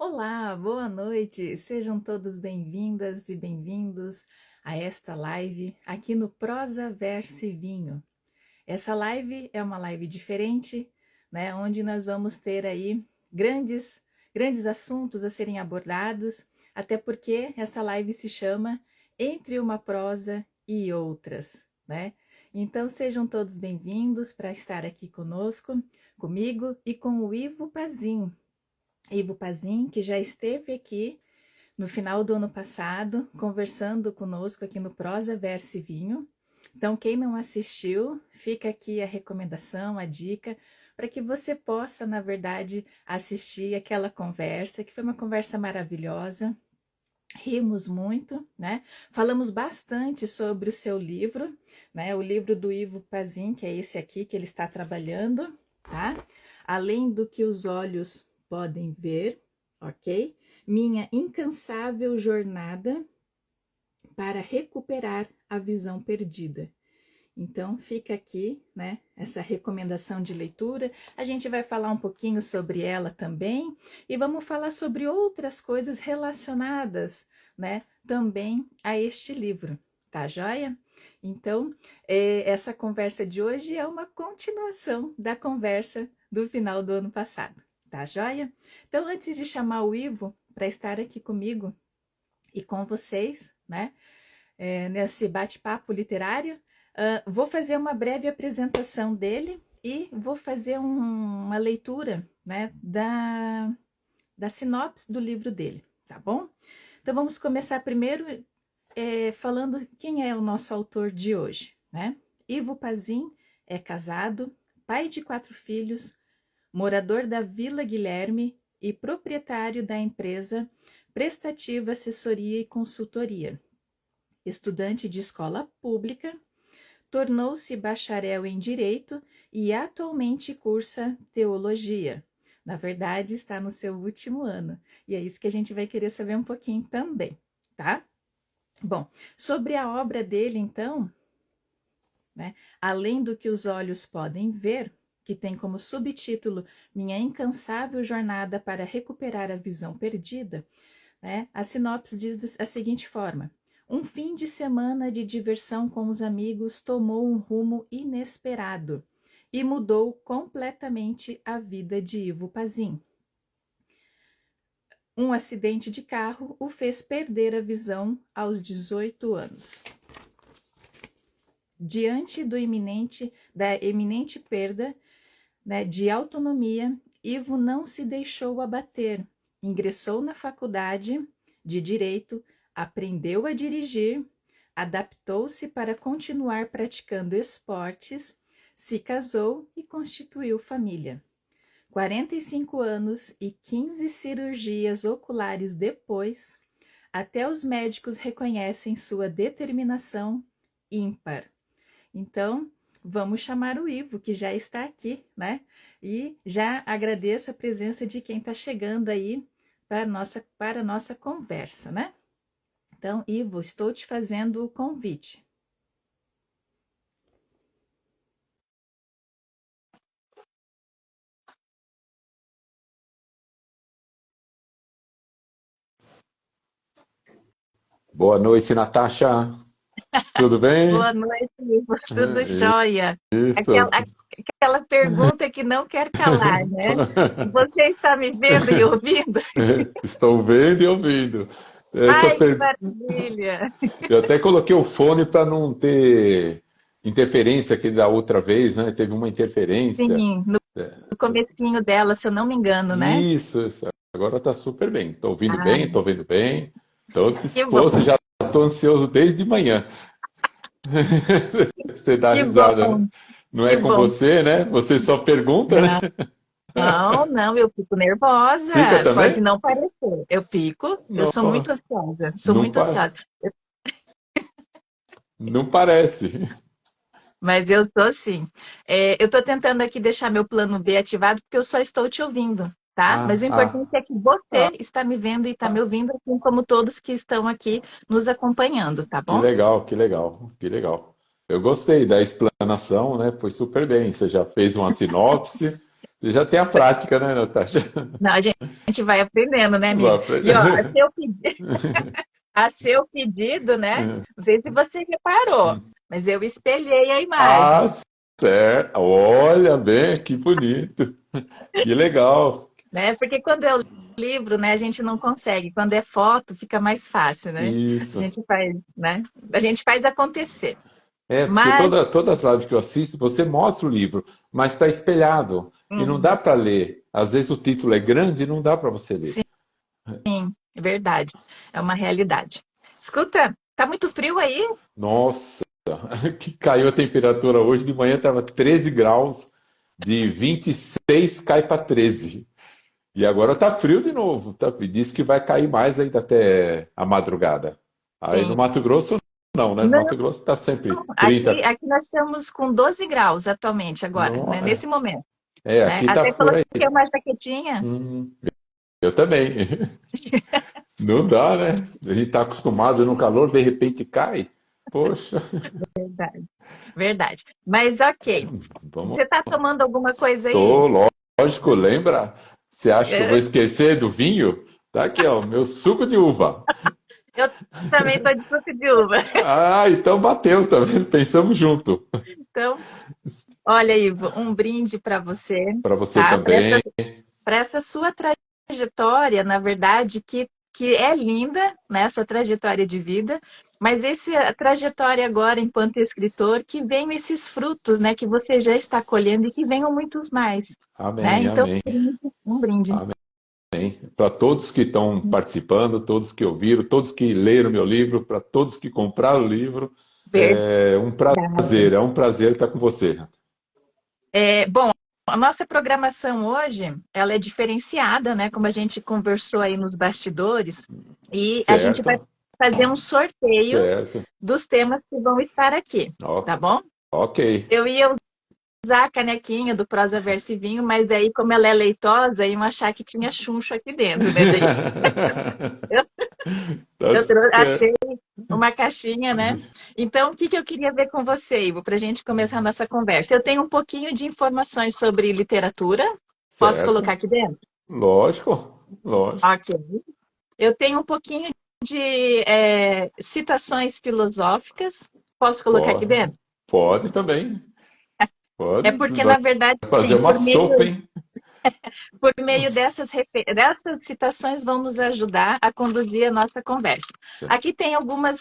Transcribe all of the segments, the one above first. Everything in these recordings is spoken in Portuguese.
Olá, boa noite. Sejam todos bem-vindas e bem-vindos a esta live aqui no Prosa Verso e Vinho. Essa live é uma live diferente, né, onde nós vamos ter aí grandes assuntos a serem abordados, até porque essa live se chama Entre uma Prosa e Outras, né? Então sejam todos bem-vindos para estar aqui conosco, comigo e com o Ivo Pazin. Ivo Pazin, que já esteve aqui no final do ano passado, conversando conosco aqui no Prosa Verso e Vinho. Então, quem não assistiu, fica aqui a recomendação, a dica, para que você possa, na verdade, assistir aquela conversa, que foi uma conversa maravilhosa. Rimos muito, né? Falamos bastante sobre o seu livro, né? O livro do Ivo Pazin, que é esse aqui que ele está trabalhando, tá? Além do que os olhos podem ver, ok? Minha incansável jornada para recuperar a visão perdida. Então, fica aqui, né, essa recomendação de leitura. A gente vai falar um pouquinho sobre ela também e vamos falar sobre outras coisas relacionadas, né, também a este livro, tá joia? Então, essa conversa de hoje é uma continuação da conversa do final do ano passado, tá joia? Então, antes de chamar o Ivo para estar aqui comigo e com vocês, né, nesse bate-papo literário, vou fazer uma breve apresentação dele e vou fazer uma leitura, né, da sinopse do livro dele, tá bom? Então vamos começar primeiro falando quem é o nosso autor de hoje, né? Ivo Pazin é casado, pai de 4 filhos, morador da Vila Guilherme e proprietário da empresa Prestativa Assessoria e Consultoria. Estudante de escola pública, tornou-se bacharel em Direito e atualmente cursa Teologia. Na verdade, está no seu último ano. E é isso que a gente vai querer saber um pouquinho também, tá? Bom, sobre a obra dele, então, né, além do que os olhos podem ver, que tem como subtítulo Minha Incansável Jornada para Recuperar a Visão Perdida, né, a sinopse diz da seguinte forma: um fim de semana de diversão com os amigos tomou um rumo inesperado e mudou completamente a vida de Ivo Pazin. Um acidente de carro o fez perder a visão aos 18 anos. Diante da eminente perda, né, de autonomia, Ivo não se deixou abater. Ingressou na faculdade de Direito, aprendeu a dirigir, adaptou-se para continuar praticando esportes, se casou e constituiu família. 45 anos e 15 cirurgias oculares depois, até os médicos reconhecem sua determinação ímpar. Então, vamos chamar o Ivo, que já está aqui, né? E já agradeço a presença de quem está chegando aí para a nossa conversa, né? Então, Ivo, estou te fazendo o convite. Boa noite, Natasha. Tudo bem? Boa noite, Ivo. Tudo jóia? Isso. Aquela pergunta que não quer calar, né? Você está me vendo e ouvindo? Estou vendo e ouvindo. Essa Ai, que per... maravilha! Eu até coloquei o fone para não ter interferência que da outra vez, né? Teve uma interferência. Sim, no comecinho dela, se eu não me engano, né? Isso. Agora está super bem. Estou ouvindo Ah, bem, estou vendo bem. Estou que bom, disposto, já estou ansioso desde manhã. Você dá que risada, né? bom, Não é que com bom. você, né? Você só pergunta, né? Não, eu fico nervosa. Fica Pode também? não parecer. Eu fico, eu Não, sou muito ansiosa, sou não, muito ansiosa. não parece. Mas eu sou assim. Eu estou tentando aqui deixar meu plano B ativado porque eu só estou te ouvindo, tá? Mas o importante Ah, é que você está me vendo e está me ouvindo, assim como todos que estão aqui nos acompanhando, tá que bom? legal, que legal, que legal. Eu gostei da explanação, né? Foi super bem. Você já fez uma sinopse, Você já tem a prática, né, Natasha? Não, a gente vai aprendendo, né, Vai amigo? E ó, aprender. a seu pedido, né? Não sei se você reparou, mas eu espelhei a Ah, imagem, certo. Olha bem, que bonito. Que legal. né? Porque quando é o livro, né, a gente não consegue. Quando é foto, fica mais fácil, né? A Isso. gente faz, né? A gente faz acontecer. É, porque Mas, todas as lives que eu assisto, você mostra o livro, mas está espelhado. E não dá hum, para ler. Às vezes o título é grande e não dá para você ler. sim, é verdade. É uma realidade. Escuta, tá muito frio aí? Nossa, que caiu a temperatura hoje. De manhã estava 13 graus, de 26 cai para 13. E agora tá frio de novo. Tá? Diz que vai cair mais ainda até a madrugada. Aí no Sim. Mato Grosso, não, né? No Não, Mato Grosso está sempre aqui, 30. aqui nós estamos com 12 graus atualmente agora, No- né? Nesse momento, né? aqui tá Até por aí. coloquei uma jaquetinha. Hum, eu também. Não dá, né? A gente tá acostumado no calor, de repente cai. Poxa, Verdade. Verdade. Mas ok. vamos. Você está tomando alguma coisa aí? Tô, lógico, lembra? Você acha que eu vou É, esquecer do vinho? Tá aqui, ó, meu suco de uva. eu também estou de suco de uva. Ah, então bateu, tá vendo? Pensamos junto. Então, olha, Ivo, um brinde para você, Para você tá? também. Para essa sua trajetória, na verdade, que é linda, né? Sua trajetória de vida, mas a trajetória agora enquanto escritor, que venham esses frutos, né? Que você já está colhendo e que venham muitos mais, né? Amém, Então, amém, um brinde. amém. Para todos que estão participando, todos que ouviram, todos que leram meu livro, para todos que compraram o livro, Verdade. é um prazer estar com você. Bom, a nossa programação hoje, ela é diferenciada, né? Como a gente conversou aí nos bastidores, e a gente vai Certo? fazer um sorteio Certo. dos temas que vão estar aqui, tá Ok. bom? Ok. Eu ia usar a canequinha do Prosa Verso e Vinho, mas aí, como ela é leitosa, iam achar que tinha chuncho aqui dentro, né? Daí eu, Tá achei certo. uma caixinha, né? Então, o que eu queria ver com você, Ivo, para a gente começar a nossa conversa? Eu tenho um pouquinho de informações sobre literatura. Posso colocar Certo. aqui dentro? Lógico, lógico. Ok. Eu tenho um pouquinho de citações filosóficas. Posso colocar aqui Pode, dentro? pode também. É Pode. porque, Vai na verdade, fazer sim, uma sopa, hein? por meio dessas citações, vão nos ajudar a conduzir a nossa conversa. Aqui tem algumas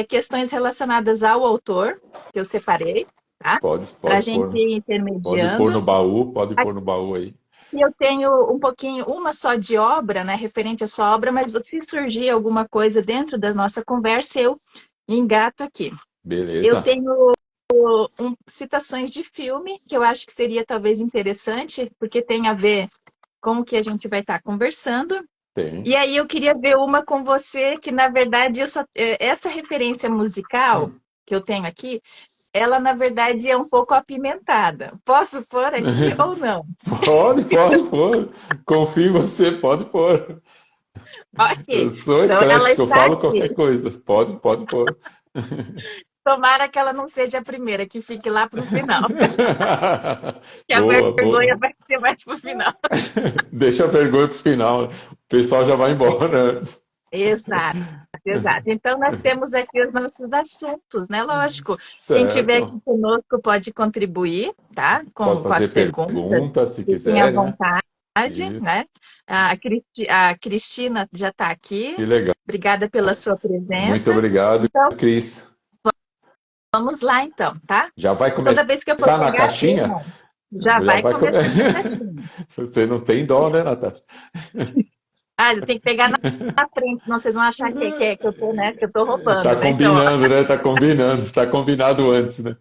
questões relacionadas ao autor, que eu separei, tá? Para a gente ir Pode pôr no intermediando. baú, pode pôr no baú aí. Aqui eu tenho um pouquinho, uma só de obra, né, referente à sua obra, mas se surgir alguma coisa dentro da nossa conversa, eu engato aqui. Eu Beleza? tenho citações de filme, que eu acho que seria talvez interessante, porque tem a ver com o que a gente vai estar conversando. Tem. E aí eu queria ver uma com você, que na verdade essa referência musical Hum. que eu tenho aqui, ela na verdade é um pouco apimentada. Posso pôr aqui ou não? Pode pôr. Confio em você, pode pôr. Eu Ok. sou Então ela eclético, eu está falo aqui. qualquer coisa. Pode pôr. Tomara que ela não seja a primeira, que fique lá para o final. Que a Boa, vergonha boa. vai ser mais para o final. Deixa a vergonha pro final. O pessoal já vai embora. Exato, exato. Então, nós temos aqui os nossos assuntos, né? Lógico, quem tiver aqui Certo. conosco pode contribuir, tá? Pode Com as fazer perguntas, perguntas se fiquem à quiser, né? vontade, Isso. né? A Cristina já está aqui. Que legal. Obrigada pela sua Muito presença. obrigado, Então, Cris. vamos lá, então, tá? Já vai Toda vez que eu for começar na pegar caixinha? tema, já Já vai vai começar começar. na caixinha. Você não tem dó, né, Natasha? Ah, tem que pegar na frente, senão vocês vão achar que eu tô, né? Que eu tô Tá roubando, né? Então, ó, combinando, né? Tá combinando. Tá combinado antes, né?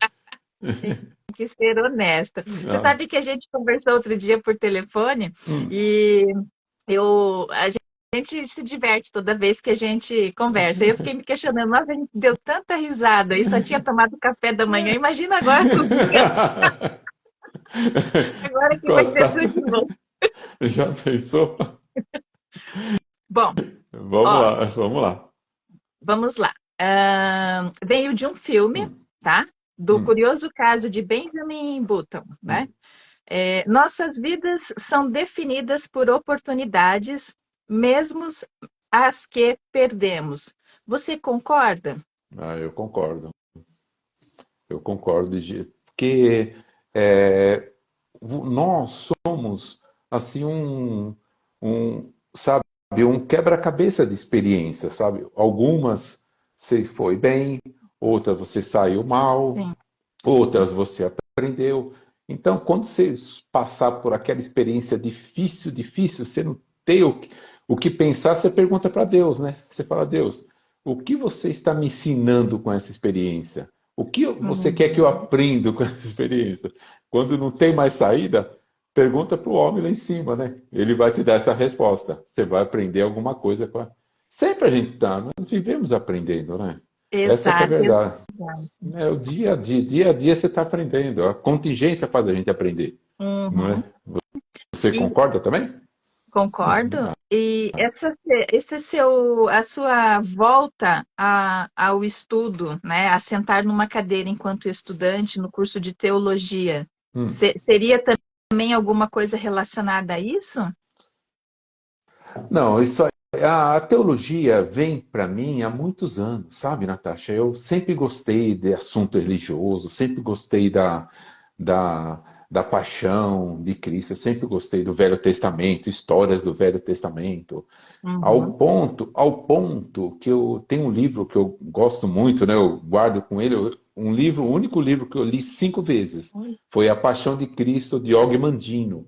que ser honesta. Você Ah. sabe que a gente conversou outro dia por telefone Hum. e a gente se diverte toda vez que a gente conversa. E eu fiquei me questionando, nossa, a gente deu tanta risada e só tinha tomado café da manhã. Imagina agora cozinhando, agora que vai Qual ser tá- tudo de novo. Já pensou? Bom, Vamos ó, lá, vamos lá. vamos lá. Veio de um filme, Hum, tá? Do hum, curioso caso de Benjamin Button, né? hum. Nossas vidas são definidas por oportunidades, mesmo as que perdemos. Você concorda? Ah, eu concordo. Eu concordo, porque é, nós somos assim sabe, um quebra-cabeça de experiência, sabe? Algumas você foi bem, outras você saiu mal, Sim. outras você aprendeu. Então, quando você passar por aquela experiência difícil, difícil, você não tem o que pensar, você pergunta para Deus, né? Você fala, Deus, o que você está me ensinando com essa experiência? O que você quer que eu Uhum. aprenda com essa experiência? Quando não tem mais saída, pergunta para o homem lá em cima, né? Ele vai te dar essa resposta. Você vai aprender alguma coisa com a... Sempre a gente está, nós vivemos aprendendo, né? Essa que é a Exato, verdade. exato. É o dia a dia você está aprendendo. A contingência faz a gente aprender, não é? Uhum. Você E concorda também? concordo. E a sua volta ao estudo, né, a sentar numa cadeira enquanto estudante no curso de teologia, Hum. seria também alguma coisa relacionada a isso? Não, isso a teologia vem para mim há muitos anos, sabe, Natasha? Eu sempre gostei de assunto religioso, sempre gostei da, da paixão de Cristo, eu sempre gostei do Velho Testamento, histórias do Velho Testamento. Ao Uhum. ponto, ao ponto que eu tenho um livro que eu gosto muito, né? Eu guardo com ele um livro, o único livro que eu li 5 vezes foi A Paixão de Cristo de Og Mandino.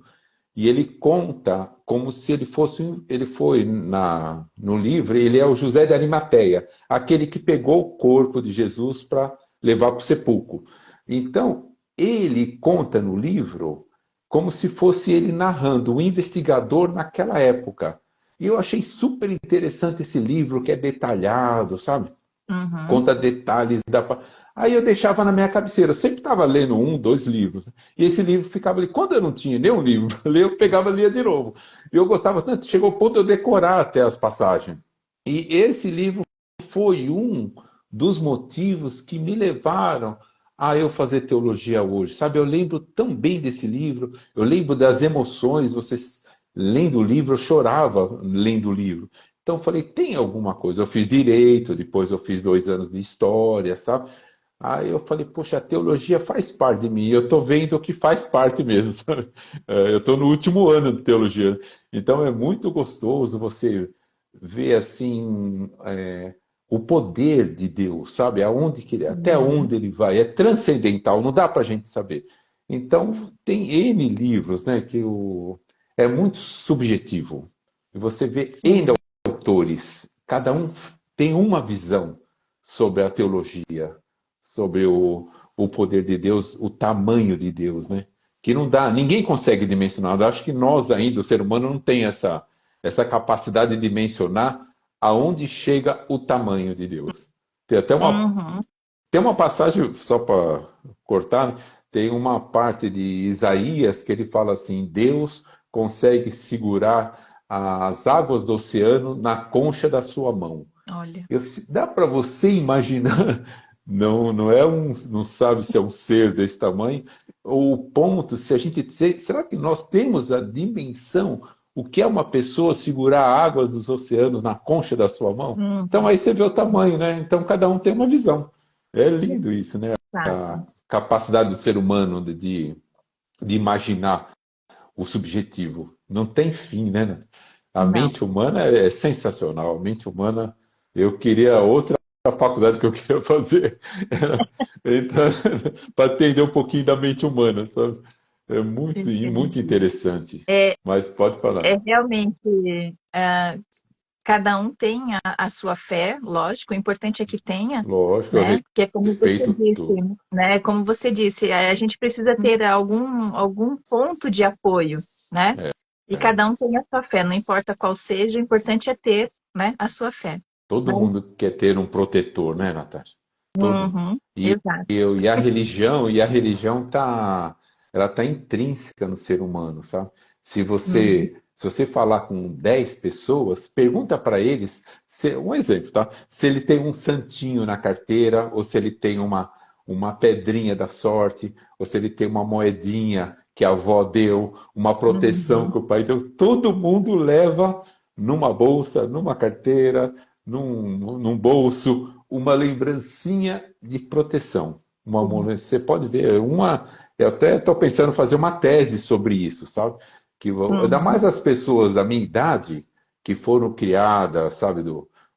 E ele conta como se ele fosse, ele foi no livro, ele é o José de Arimateia, aquele que pegou o corpo de Jesus para levar para o sepulcro. Então, ele conta no livro como se fosse ele narrando, o investigador naquela época. E eu achei super interessante esse livro, que é detalhado, sabe? Uhum. Conta detalhes da. Aí eu deixava na minha cabeceira. Eu sempre estava lendo um, dois livros. E esse livro ficava ali. Quando eu não tinha nenhum livro para ler, eu pegava e lia de novo. E eu gostava tanto, chegou ao ponto de eu decorar até as passagens. E esse livro foi um dos motivos que me levaram a eu fazer teologia hoje. Sabe, eu lembro tão bem desse livro, eu lembro das emoções, vocês lendo o livro, eu chorava lendo o livro. Então eu falei, tem alguma coisa. Eu fiz direito, depois eu fiz 2 anos de história, sabe? Aí eu falei, poxa, a teologia faz parte de mim. Eu estou vendo que faz parte mesmo, sabe? Eu estou no último ano de teologia. Então é muito gostoso você ver assim o poder de Deus, sabe? Até Uhum. onde ele vai. É transcendental, não dá para a gente saber. Então tem N livros, né? É muito subjetivo. E você vê N Sim. autores, cada um tem uma visão sobre a teologia, sobre o poder de Deus, o tamanho de Deus, né? Que não dá, ninguém consegue dimensionar. Eu acho que nós ainda, o ser humano, não tem essa capacidade de dimensionar aonde chega o tamanho de Deus. Tem até uma, Uhum. tem uma passagem, só para cortar, tem uma parte de Isaías que ele fala assim: Deus consegue segurar as águas do oceano na concha da sua mão. Olha. Dá para você imaginar? Não, não sabe se é um ser desse tamanho. Ou o ponto, se a gente, será que nós temos a dimensão o que é uma pessoa segurar águas dos oceanos na concha da sua mão? Então Uhum. aí você vê o tamanho, né? Então cada um tem uma visão. É lindo isso, né? A Exato. capacidade do ser humano de imaginar o subjetivo. Não tem fim, né? A Não. mente humana é sensacional. A mente humana, eu queria outra faculdade que eu queria fazer. Então, para entender um pouquinho da mente humana, sabe? É muito Entendi. interessante. É, Mas pode é falar. realmente, cada um tem a sua fé, lógico, o importante é que tenha, Lógico, eu né? Que é como você respeito disse, tudo. né? Como você disse, a gente precisa ter algum ponto de apoio, né? E É, cada um tem a sua fé, não importa qual seja, o importante é ter, né, a sua fé. todo Mas, mundo quer ter um protetor, né, Natasha? Todo mundo. uhum, exato. E a religião ela tá intrínseca no ser humano, sabe? Se Uhum, você, se você falar com 10 pessoas, pergunta para eles, um exemplo, tá? Se ele tem um santinho na carteira, ou se ele tem uma pedrinha da sorte, ou se ele tem uma moedinha que a avó deu, uma proteção Uhum. que o pai deu. Todo mundo leva numa bolsa, numa carteira, num bolso, uma lembrancinha de proteção. Você pode ver, eu até estou pensando em fazer uma tese sobre isso, sabe? Ainda mais Uhum. as pessoas da minha idade, que foram criadas, sabe,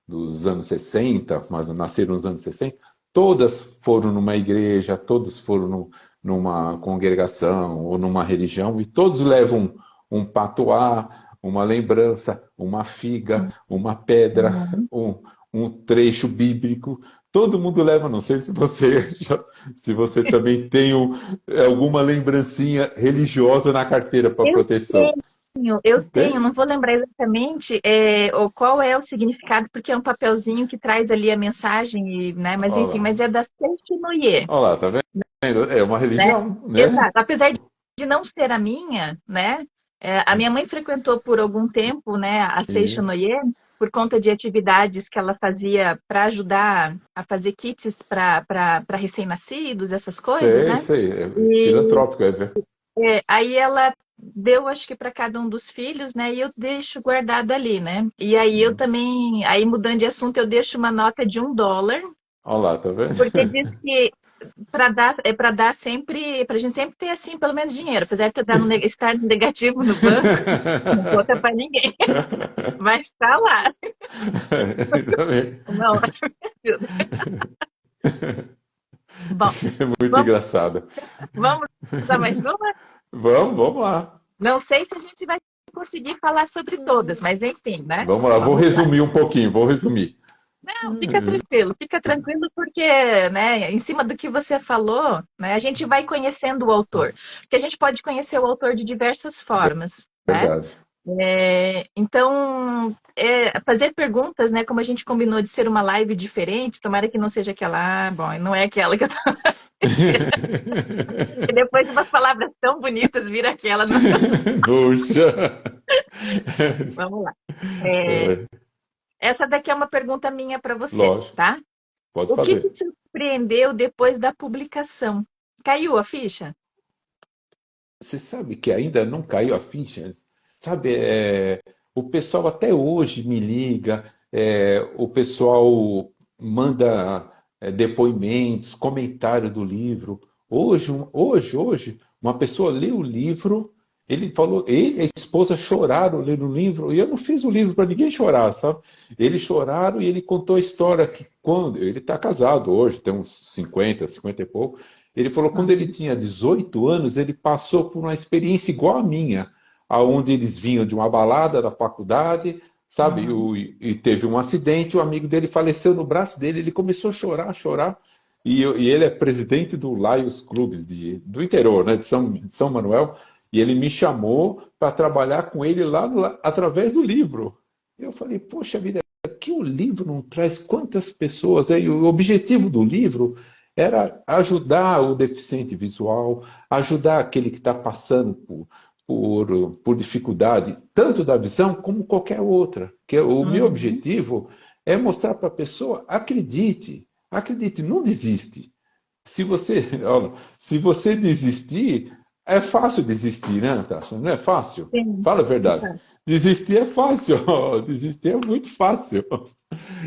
dos anos 60, mas nasceram nos anos 60, todas foram numa igreja, todas foram numa congregação ou numa religião, e todos levam um patuá, uma lembrança, uma figa, uma pedra, Uhum. um trecho bíblico. Todo mundo leva, não sei se você, se você também tem alguma lembrancinha religiosa na carteira para Eu proteção. eu tenho, Tem? não vou lembrar exatamente qual é o significado, porque é um papelzinho que traz ali a mensagem, né? Mas Olha enfim, lá. mas é da Seishinoye, Olha lá, tá vendo? É uma né? religião, né? Exato. Apesar de não ser a minha, né? A minha mãe frequentou por algum tempo, né, a Isso. Seishinoye, por conta de atividades que ela fazia para ajudar a fazer kits para recém-nascidos, essas coisas, Sei, né? sei. É E filantrópico, é ver. aí ela deu, acho que para cada um dos filhos, né? E eu deixo guardado ali, né? E aí eu também, aí mudando de assunto, eu deixo uma nota de US$ 1, Olha lá, tá vendo? porque diz que para dar sempre, para a gente sempre ter assim, pelo menos dinheiro, apesar de estar no negativo no banco, não conta para ninguém, mas está lá. Ainda bem. Não, ajuda. Bom, É muito vamos, engraçado. vamos dar mais uma? Vamos lá. Não sei se a gente vai conseguir falar sobre todas, mas enfim, né? Vamos lá, vou Vamos lá. resumir um pouquinho, vou resumir. Não, fica tranquilo, porque, né, em cima do que você falou, né, a gente vai conhecendo o autor, porque a gente pode conhecer o autor de diversas formas, né? Verdade. Então, fazer perguntas, né, como a gente combinou de ser uma live diferente, tomara que não seja aquela, bom, não é aquela que eu tava, e depois umas palavras tão bonitas vira aquela, Puxa. vamos lá. É, essa daqui é uma pergunta minha para você, Lógico, tá? pode O que te fazer. surpreendeu depois da publicação? Caiu a ficha? Você sabe que ainda não caiu a ficha? Sabe, o pessoal até hoje me liga, o pessoal manda depoimentos, comentário do livro. Hoje, uma pessoa leu o livro, ele falou, ele e a esposa choraram lendo o livro, e eu não fiz o livro para ninguém chorar, sabe? Eles choraram e ele contou a história que quando ele está casado hoje, tem uns 50 e pouco. Ele falou que quando ele Uhum, tinha 18 anos, ele passou por uma experiência igual à minha, aonde eles vinham de uma balada da faculdade, sabe? uhum, E teve um acidente, o amigo dele faleceu no braço dele, ele começou a chorar. E ele é presidente do Lions Clubes do interior, né, de São Manuel, e ele me chamou para trabalhar com ele lá através do livro. Eu falei, poxa vida, que o livro não traz quantas pessoas aí? O objetivo do livro era ajudar o deficiente visual, ajudar aquele que está passando por dificuldade, tanto da visão como qualquer outra. Que o meu uhum. objetivo é mostrar para a pessoa, acredite, acredite, não desiste. Se você, olha, se você desistir, é fácil desistir, né, Natasha? Não é fácil? Sim, Fala a verdade. exato. Desistir é fácil, desistir é muito fácil.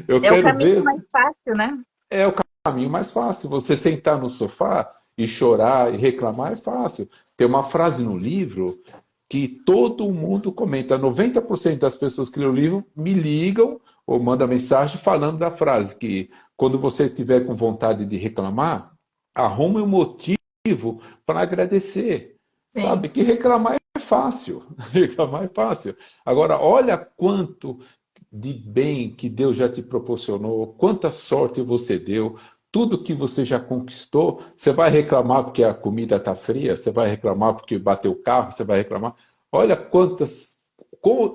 Eu É o quero caminho ver mais fácil, né? é o caminho mais fácil. Você sentar no sofá e chorar e reclamar é fácil. Tem uma frase no livro que todo mundo comenta. 90% das pessoas que lêem o livro me ligam ou mandam mensagem falando da frase que quando você estiver com vontade de reclamar, arrume um motivo para agradecer. Sabe Sim, que reclamar é fácil. Reclamar é fácil. Agora, olha quanto de bem que Deus já te proporcionou, quanta sorte você deu, tudo que você já conquistou, você vai reclamar porque a comida está fria, você vai reclamar porque bateu o carro, você vai reclamar. Olha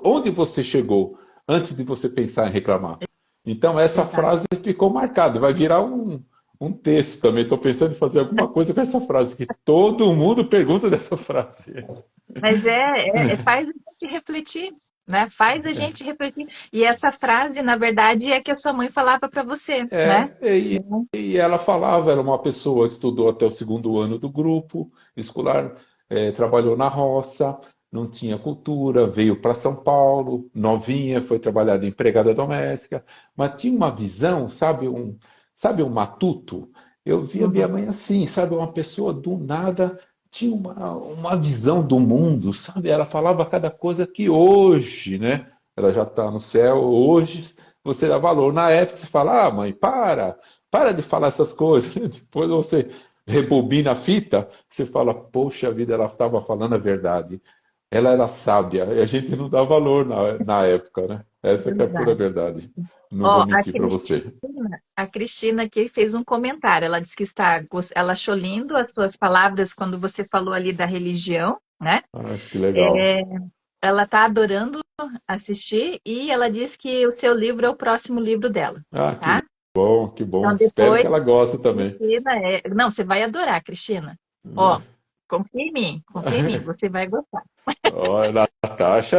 onde você chegou antes de você pensar em reclamar. Então essa exato. frase ficou marcada, vai virar um texto também. Estou pensando em fazer alguma coisa com essa frase, que todo mundo pergunta dessa frase. Mas faz a gente refletir, né? Faz a gente refletir. E essa frase, na verdade, é que a sua mãe falava para você, né? E ela falava, era uma pessoa que estudou até o segundo ano do grupo escolar. trabalhou na roça, não tinha cultura, veio para São Paulo, novinha, foi trabalhar de empregada doméstica, mas tinha uma visão, sabe um matuto? Eu via minha Uhum. mãe assim, sabe, uma pessoa do nada tinha uma visão do mundo, sabe? Ela falava cada coisa que hoje, né? Ela já está no céu, hoje você dá valor. Na época você fala, mãe, para de falar essas coisas. Depois você rebobina a fita, você fala, poxa vida, ela estava falando a verdade. Ela era sábia, e a gente não dá valor na época, né? Essa que é a pura Verdade. verdade. Não Ó, vou mentir para você. A Cristina aqui fez um comentário. Ela disse que ela achou lindo as suas palavras quando você falou ali da religião, né? Ah, que legal. É, ela está adorando assistir e ela disse que o seu livro é o próximo livro dela, Ah, que tá? bom, que bom. Então Espero depois, que ela goste também. Cristina, não, você vai adorar, Cristina. Ó, confia em mim, você vai gostar. Olha, a Natasha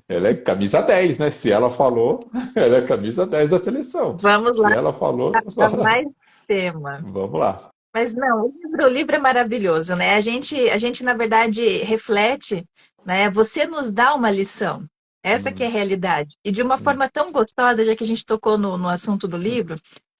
ela é camisa 10, né? Se ela falou, ela é camisa 10 da seleção. Vamos Se lá ela falou, para mais tema. vamos lá. Mas não, o livro é maravilhoso, né? A gente, na verdade, reflete, né? Você nos dá uma lição. Essa que é a Hum, realidade. E de uma hum, forma tão gostosa, já que a gente tocou no assunto do livro,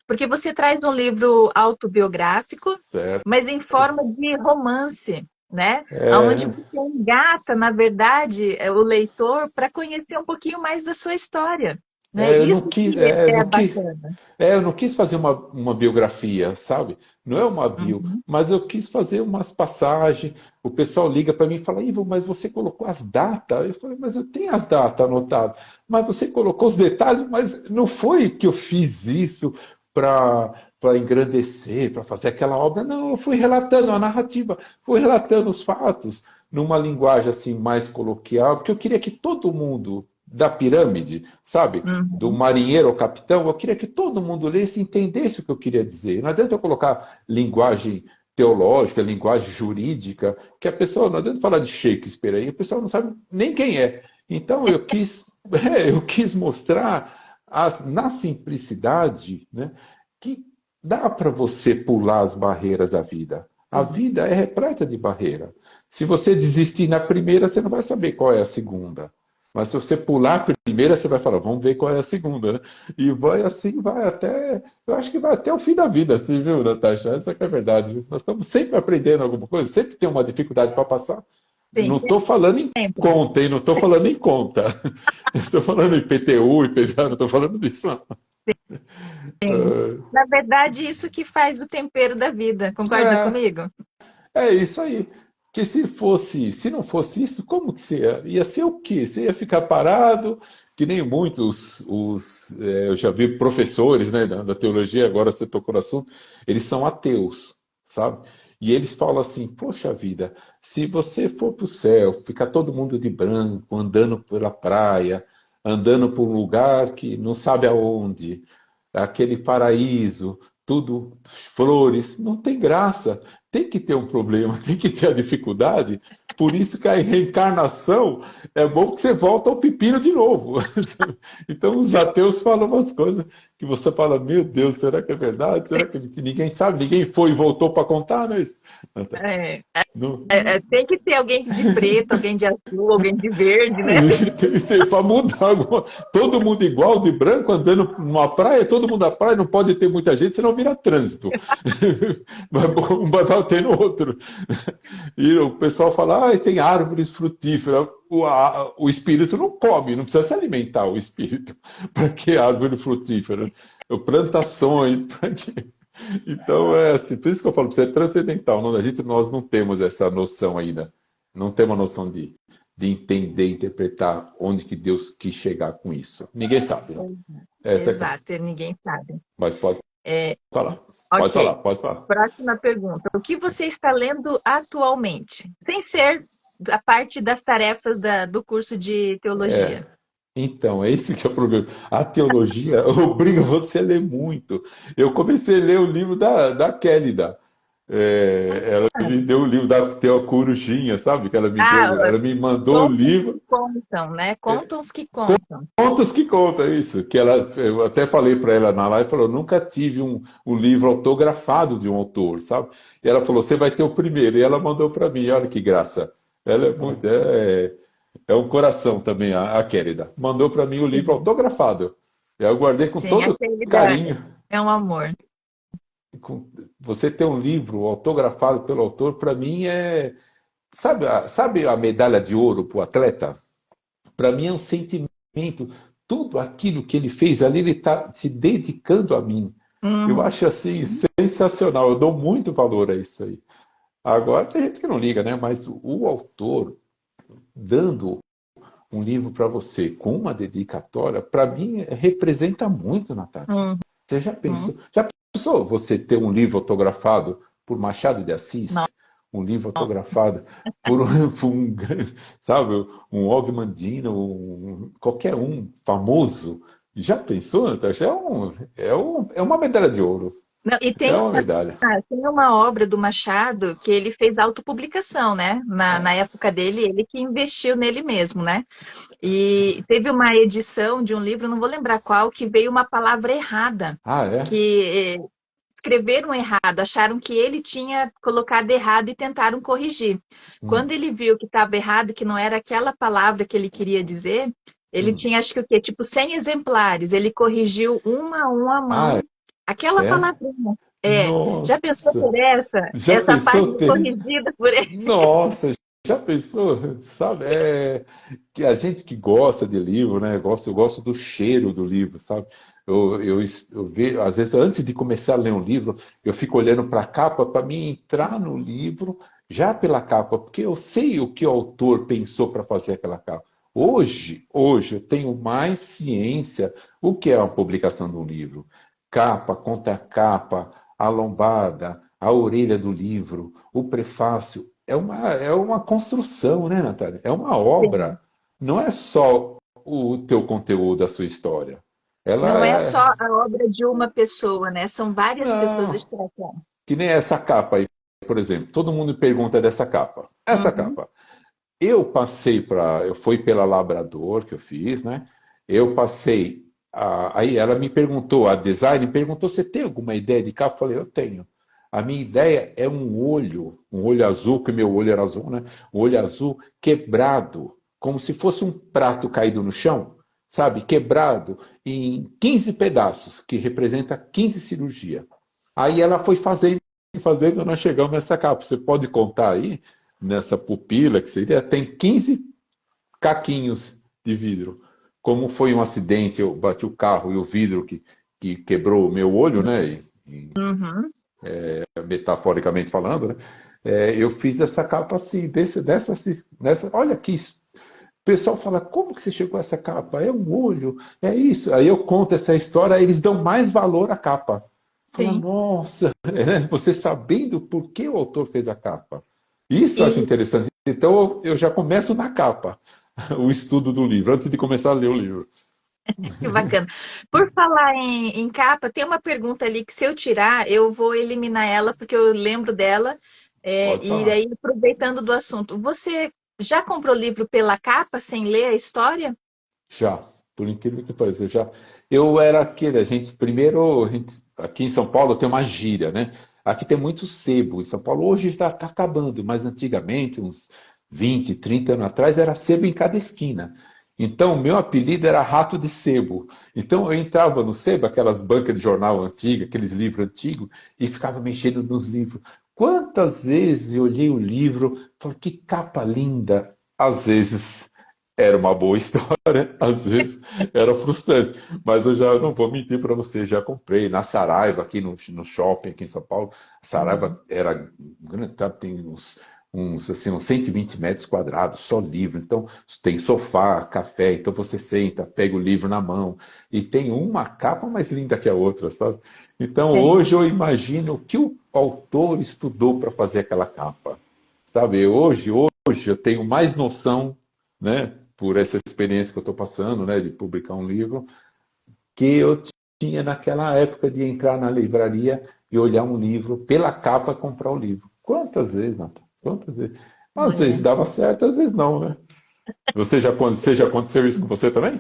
porque você traz um livro autobiográfico, certo. mas em forma de romance, né? Onde É, você engata, na verdade, o leitor para conhecer um pouquinho mais da sua história, né? eu não Isso quis, que é bacana. eu não quis fazer uma biografia, sabe? Não é uma bio, Uhum. mas eu quis fazer umas passagens. O pessoal liga para mim e fala, Ivo, mas você colocou as datas? Eu falei, mas eu tenho as datas anotadas. Mas você colocou os detalhes, mas não foi que eu fiz isso para engrandecer, para fazer aquela obra. Não, eu fui relatando a narrativa, fui relatando os fatos numa linguagem assim mais coloquial, porque eu queria que todo mundo da pirâmide, sabe? Do Uhum. marinheiro ao capitão, eu queria que todo mundo lesse e entendesse o que eu queria dizer. Não adianta eu colocar linguagem teológica, linguagem jurídica, que a pessoa, não adianta falar de Shakespeare aí, a pessoa não sabe nem quem é. Então eu quis mostrar na simplicidade, né, que dá para você pular as barreiras da vida. A vida é repleta de barreira. Se você desistir na primeira, você não vai saber qual é a segunda. Mas se você pular a primeira, você vai falar, vamos ver qual é a segunda, né? E vai assim, vai até. Eu acho que vai até o fim da vida, assim, viu, Natasha? Essa que é a verdade. Viu? Nós estamos sempre aprendendo alguma coisa, sempre tem uma dificuldade para passar. Não Sim, estou falando em sempre. conta, hein? Não estou falando em conta. Estou falando em PTU, IPVA, não estou falando disso. Não. Na verdade, isso que faz o tempero da vida, concorda É, comigo? é isso aí. Que se não fosse isso, como que você ia ser o quê? Você ia ficar parado, que nem muitos, eu já vi professores, né, da teologia, agora você tocou no assunto, eles são ateus, sabe? E eles falam assim, poxa vida, se você for para o céu, ficar todo mundo de branco, andando pela praia, andando por um lugar que não sabe aonde, aquele paraíso, tudo flores, não tem graça. Tem que ter um problema, tem que ter a dificuldade. Por isso que a reencarnação é bom que você volta ao pepino de novo. Então os ateus falam umas coisas que você fala, meu Deus, será que é verdade? Será que ninguém sabe? Ninguém foi e voltou para contar, não é isso? É, Não, tem que ter alguém de preto, alguém de azul, alguém de verde, né? para mudar alguma... Todo mundo igual, de branco, andando numa praia, todo mundo na praia, não pode ter muita gente, senão vira trânsito. Um vai bater no outro. E o pessoal fala, tem árvores frutíferas. O espírito não come, não precisa se alimentar o espírito. Para que árvore frutífera? Plantações, para quê? Então é assim, por isso que eu falo, você é transcendental. Nós não temos essa noção ainda. Não temos a noção de entender, interpretar onde que Deus quis chegar com isso. Ninguém sabe, não. Essa é... Exato, ninguém sabe. Mas pode É, falar. Pode falar, ok, pode falar. próxima pergunta. O que você está lendo atualmente? Sem ser a parte das tarefas do curso de É, teologia. então, é esse que é o problema. A teologia obriga você a ler muito. Eu comecei a ler o livro da Kélida. Ela me deu o livro da Tem a Corujinha, sabe? Que ela me Ah, deu, ela me mandou o contos que livro. contam, né? Contos que contam. Contos que conta isso, que ela, eu até falei para ela na live, falou, nunca tive um livro autografado de um autor, sabe? E ela falou, você vai ter o primeiro, e ela mandou para mim, olha que graça. Ela é muito, é um coração também, a Querida. Mandou para mim o livro Sim, autografado. Eu guardei com sim, todo aquele carinho. é um amor. Você ter um livro autografado pelo autor, para mim é, sabe a medalha de ouro para o atleta? Para mim é um sentimento. Tudo aquilo que ele fez ali, ele está se dedicando a mim. Eu Uhum. acho assim sensacional. Eu dou muito valor a isso aí. Agora tem gente que não liga, né? Mas o autor dando um livro para você com uma dedicatória, para mim representa muito, Natália. Uhum. Você já pensou? Já pensou você ter um livro autografado por Machado de Não. Assis? Um livro autografado por um, sabe, um Og Mandino, qualquer um famoso? Já pensou, Natasha? É uma medalha de ouro. Não, e É uma medalha. tem uma obra do Machado que ele fez autopublicação, né? Na época dele, ele que investiu nele mesmo, né? E teve uma edição de um livro, não vou lembrar qual, que veio uma palavra errada, Ah, é? que escreveram errado, acharam que ele tinha colocado errado e tentaram corrigir. Hum, Quando ele viu que estava errado, que não era aquela palavra que ele queria dizer, ele hum. tinha, acho que o quê? Tipo 100 exemplares. Ele corrigiu uma a uma à Ah, mão aquela é? palavrinha. É, já pensou Nossa! por essa? Já Essa pensou página ter? corrigida por ele? Nossa, já pensou? Sabe, que a gente que gosta de livro, né? Eu gosto do cheiro do livro, sabe? Eu vejo, às vezes, antes de começar a ler um livro, eu fico olhando para a capa para mim entrar no livro já pela capa, porque eu sei o que o autor pensou para fazer aquela capa. Hoje eu tenho mais ciência o que é uma publicação de um livro. Capa, contracapa, a lombada, a orelha do livro, o prefácio. É uma construção, né, Natália? É uma Sim. obra. Não é só o teu conteúdo, a sua história. Não Ela é é. só a obra de uma pessoa, né? São várias pessoas. Não. Deixa eu falar. Que nem essa capa aí, por exemplo. Todo mundo pergunta dessa capa. Essa Uhum. capa. Eu fui pela Labrador que eu fiz, né? Eu passei. Aí ela me perguntou, a design perguntou: você tem alguma ideia de capa? Eu falei: eu tenho. A minha ideia é um olho azul, que meu olho era azul, né? Um olho azul quebrado, como se fosse um prato caído no chão, sabe? Quebrado em 15 pedaços, que representa 15 cirurgias. Aí ela foi fazendo, nós chegamos nessa capa. Você pode contar aí, nessa pupila, que seria, tem 15 caquinhos de vidro. Como foi um acidente, eu bati o carro e o vidro que quebrou o meu olho, né? Uhum. Metaforicamente falando, né? Eu fiz essa capa assim, olha aqui. O pessoal fala, como que você chegou a essa capa? É um olho, é isso. Aí eu conto essa história, aí eles dão mais valor à capa. Fala, Sim. nossa, você sabendo por que o autor fez a capa. Isso eu acho E interessante. Então eu já começo na capa, o estudo do livro, antes de começar a ler o livro. que bacana. Por falar em capa, tem uma pergunta ali que se eu tirar, eu vou eliminar ela, porque eu lembro dela. Pode E falar. aí, aproveitando do assunto, você já comprou livro pela capa, sem ler a história? Já, por incrível que pareça, já. Eu era aquele, aqui em São Paulo tem uma gíria, né? Aqui tem muito sebo em Sebo. São Paulo hoje está acabando, mas antigamente, uns 20, 30 anos atrás, era sebo em cada esquina. Então, o meu apelido era Rato de Sebo. Então, eu entrava no sebo, aquelas bancas de jornal antiga, aqueles livros antigos, e ficava mexendo nos livros. Quantas vezes eu olhei o livro, falei, que capa linda. Às vezes era uma boa história, às vezes era frustrante, mas eu já não vou mentir para você, já comprei na Saraiva, aqui no shopping, aqui em São Paulo. A Uhum. Saraiva era grande, tá, tem assim, uns 120 metros quadrados, só livro. Então, tem sofá, café, então você senta, pega o livro na mão, e tem uma capa mais linda que a outra, sabe? Então, Tem. hoje eu imagino o que o autor estudou para fazer aquela capa. Sabe, hoje eu tenho mais noção, né, por essa experiência que eu estou passando, né, de publicar um livro, que eu tinha naquela época de entrar na livraria e olhar um livro, pela capa comprar o livro. Quantas vezes, Natan? Quantas vezes? Às vezes É. dava certo, às vezes não, né? Você já aconteceu isso com você também?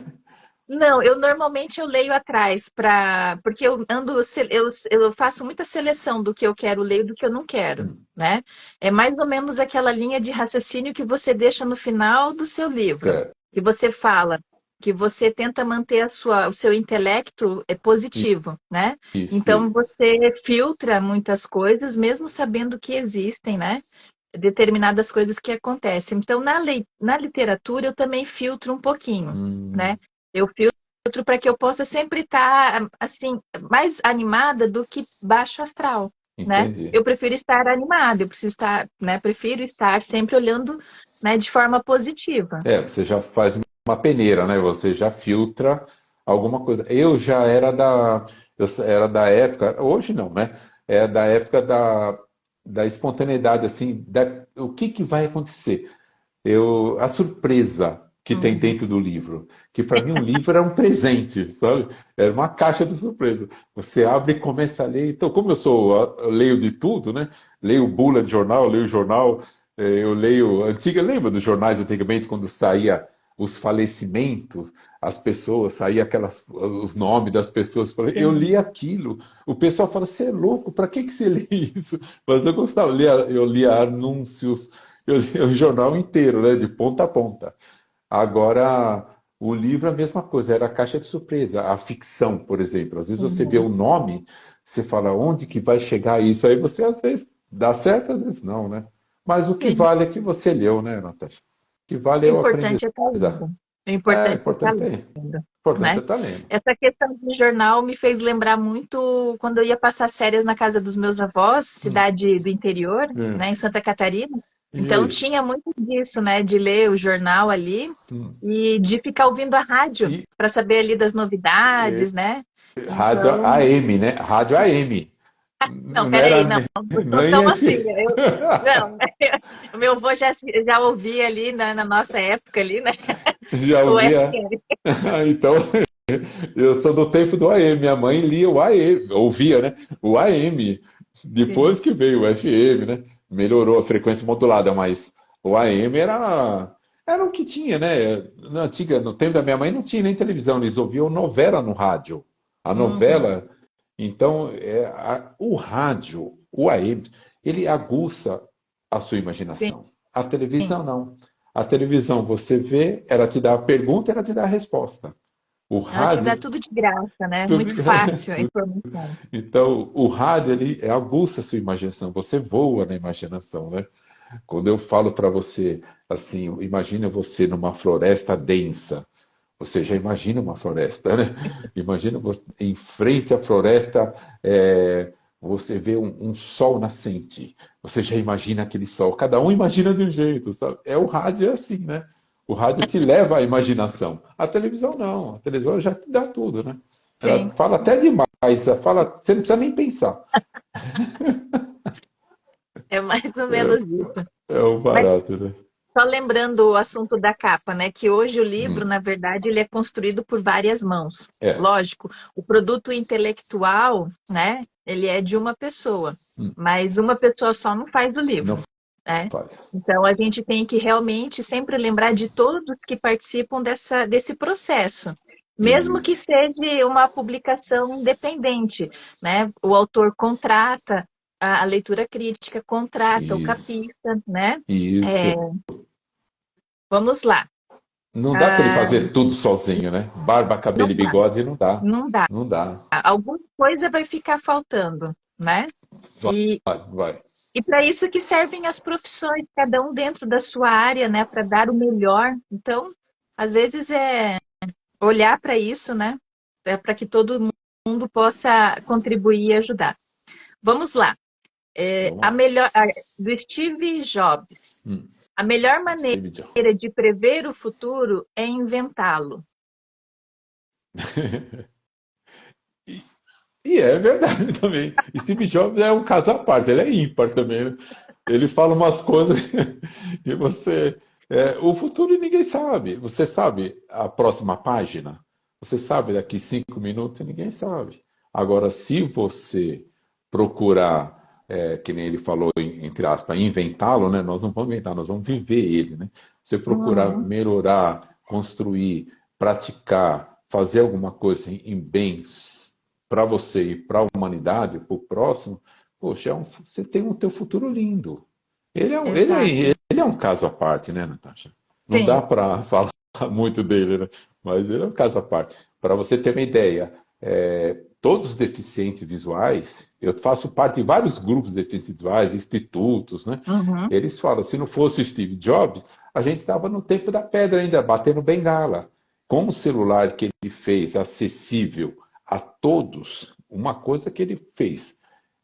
Não, eu normalmente eu leio atrás para porque eu ando eu faço muita seleção do que eu quero ler e do que eu não quero, Hum, né? É mais ou menos aquela linha de raciocínio que você deixa no final do seu livro, certo. que você fala, que você tenta manter o seu intelecto positivo, né? Isso, Então você filtra muitas coisas, mesmo sabendo que existem, né? Determinadas coisas que acontecem. Então, na literatura, eu também filtro um pouquinho, hum, né? Eu filtro para que eu possa sempre estar, assim, mais animada do que baixo astral, né? entendi. Eu prefiro estar animada, eu preciso estar, né? Prefiro estar sempre olhando, né, de forma positiva. Você já faz uma peneira, né? Você já filtra alguma coisa. Eu era da época, hoje não, né? É da época da espontaneidade, assim, o que que vai acontecer? A surpresa que tem Uhum. dentro do livro, que para mim um livro era um presente, sabe? Era uma caixa de surpresa. Você abre e começa a ler. Então, como eu leio de tudo, né? Leio bula de jornal, leio jornal, eu leio lembra dos jornais antigamente quando saía os falecimentos, as pessoas, saía os nomes das pessoas, eu li Sim, aquilo. O pessoal fala, você é louco, para que você lê isso? Mas eu gostava, eu lia anúncios, eu li o jornal inteiro, né, de ponta a ponta. Agora, o livro é a mesma coisa, era a caixa de surpresa. A ficção, por exemplo. Às vezes você vê uhum. o nome, você fala, onde que vai chegar isso? Aí você, às vezes, dá certo, às vezes não, né? Mas o que Sim. vale é que você leu, né, Natasha? O que O vale é o importante é estar aprendizado. lendo. O É, importante é estar importante é, lendo, importante é né? estar lendo. Essa questão do jornal me fez lembrar muito quando eu ia passar as férias na casa dos meus avós, Hum, cidade do interior, é. né, em Santa Catarina. E Então aí? tinha muito disso, né, de ler o jornal ali Hum. e de ficar ouvindo a rádio E para saber ali das novidades, né? rádio Então, AM, né? Rádio AM. não, Não era peraí, não, não não sou é em tão F. antiga. Não, o meu avô já ouvia ali na nossa época ali, né? Já O ouvia? FM. Então, eu sou do tempo do AM. Minha mãe lia o AM, ouvia, né? O AM. Depois Sim. que veio o FM, né? Melhorou a frequência modulada, mas o AM era o que tinha, né? No tempo da minha mãe não tinha nem televisão, eles ouviam novela no rádio. A Uhum. novela, então, o rádio, o AM, ele aguça a sua Sim. imaginação. A televisão não. A televisão você vê, ela te dá a pergunta, ela te dá a resposta. O Ela te dá rádio, tudo de graça, né? tudo, Muito fácil a informação. então o rádio ele aguça a sua imaginação. Você voa na imaginação, né? Quando eu falo para você assim, imagina você numa floresta densa. Você já imagina uma floresta, né? Imagina você em frente à floresta, você vê um sol nascente. Você já imagina aquele sol. Cada um imagina de um jeito, sabe? O rádio é assim, né? O rádio te leva à imaginação. A televisão não. A televisão já te dá tudo, né? Ela Sim, fala até demais. Ela fala, você não precisa nem pensar. é mais ou menos isso. É o Mas barato, né? só lembrando o assunto da capa, né? Que hoje o Hum, livro, na verdade, ele é construído por várias mãos. é. Lógico, o produto intelectual, né? Ele é de uma pessoa, Hum, mas uma pessoa só não faz o não livro, né? faz. Então a gente tem que realmente sempre lembrar de todos que participam desse processo. Mesmo que Isso, seja uma publicação independente, né? O autor contrata a leitura crítica, contrata o isso, capista, né? É, isso. vamos lá. Não dá para ele Ah, fazer tudo sozinho, né? Barba, cabelo não e dá, bigode não dá. não dá. Não dá. Alguma coisa vai ficar faltando, né? E, Vai, vai. e para isso que servem as profissões, cada um dentro da sua área, né? Para dar o melhor. Então, às vezes é olhar para isso, né? Para que todo mundo possa contribuir e ajudar. Vamos lá. Vamos A lá. melhor, do Steve Jobs. Hum, A melhor maneira Steve Jobs. de prever o futuro é inventá-lo. E, e é verdade também. Steve Jobs é um caso à parte, ele é ímpar também, né? Ele fala umas coisas e você. O futuro ninguém sabe. Você sabe a próxima página? Você sabe daqui 5 minutos? Ninguém sabe. Agora, se você procurar, que nem ele falou, entre aspas, inventá-lo, né? Nós não vamos inventar, nós vamos viver ele, né? Você procurar Uhum. melhorar, construir, praticar, fazer alguma coisa em bens para você e para a humanidade, para o próximo, poxa, você tem um teu futuro lindo. Exato. Ele é um caso à parte, né, Natasha? Não dá Sim. para falar muito dele, né? Mas ele é um caso à parte. Para você ter uma ideia, todos os deficientes visuais, eu faço parte de vários grupos de deficientes visuais, institutos, né? Uhum. Eles falam, se não fosse o Steve Jobs, a gente estava no tempo da pedra ainda, batendo bengala. Com o celular que ele fez acessível a todos, uma coisa que ele fez,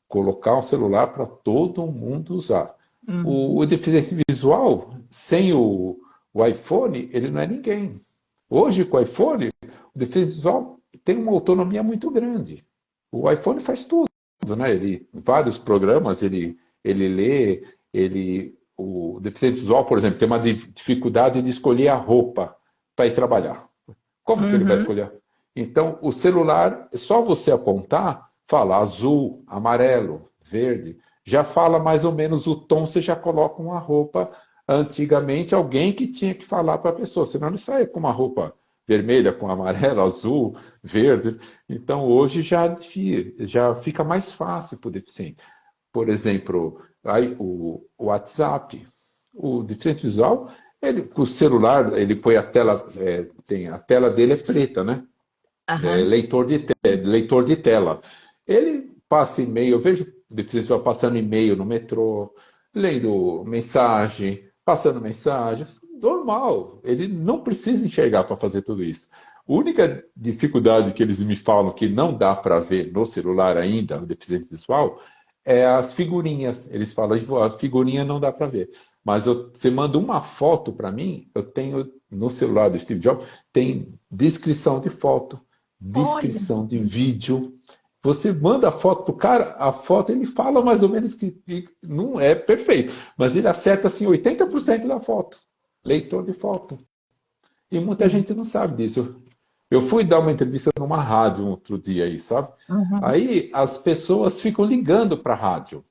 colocar um celular para todo mundo usar. O Uhum. deficiente visual, sem o iPhone, ele não é ninguém. Hoje, com o iPhone, o deficiente visual tem uma autonomia muito grande. O iPhone faz tudo, né? Vários programas, ele lê, o deficiente visual, por exemplo, tem uma dificuldade de escolher a roupa para ir trabalhar. Como que ele vai Uhum. escolher? Então, o celular, é só você apontar, fala azul, amarelo, verde, já fala mais ou menos o tom, você já coloca uma roupa. Antigamente, alguém que tinha que falar para a pessoa, senão ele saia com uma roupa vermelha, com amarelo, azul, verde. Então, hoje já fica mais fácil para o deficiente. Por exemplo, aí, o WhatsApp, o deficiente visual, o celular, ele põe a tela, a tela dele é preta, né? Aham. Leitor de tela. Ele passa e-mail, eu vejo deficiente visual passando e-mail no metrô, lendo mensagem, passando mensagem, normal. Ele não precisa enxergar para fazer tudo isso. A única dificuldade que eles me falam que não dá para ver no celular ainda, o deficiente visual, é as figurinhas. Eles falam, a figurinha não dá para ver. Mas você manda uma foto para mim, eu tenho no celular do Steve Jobs, tem descrição de foto, Olha. descrição de vídeo. Você manda a foto pro cara, a foto ele fala mais ou menos que não é perfeito, mas ele acerta assim 80% da foto. Leitor de foto. E muita Sim. gente não sabe disso. Eu fui dar uma entrevista numa rádio um outro dia aí, sabe? Uhum. Aí as pessoas ficam ligando para a rádio.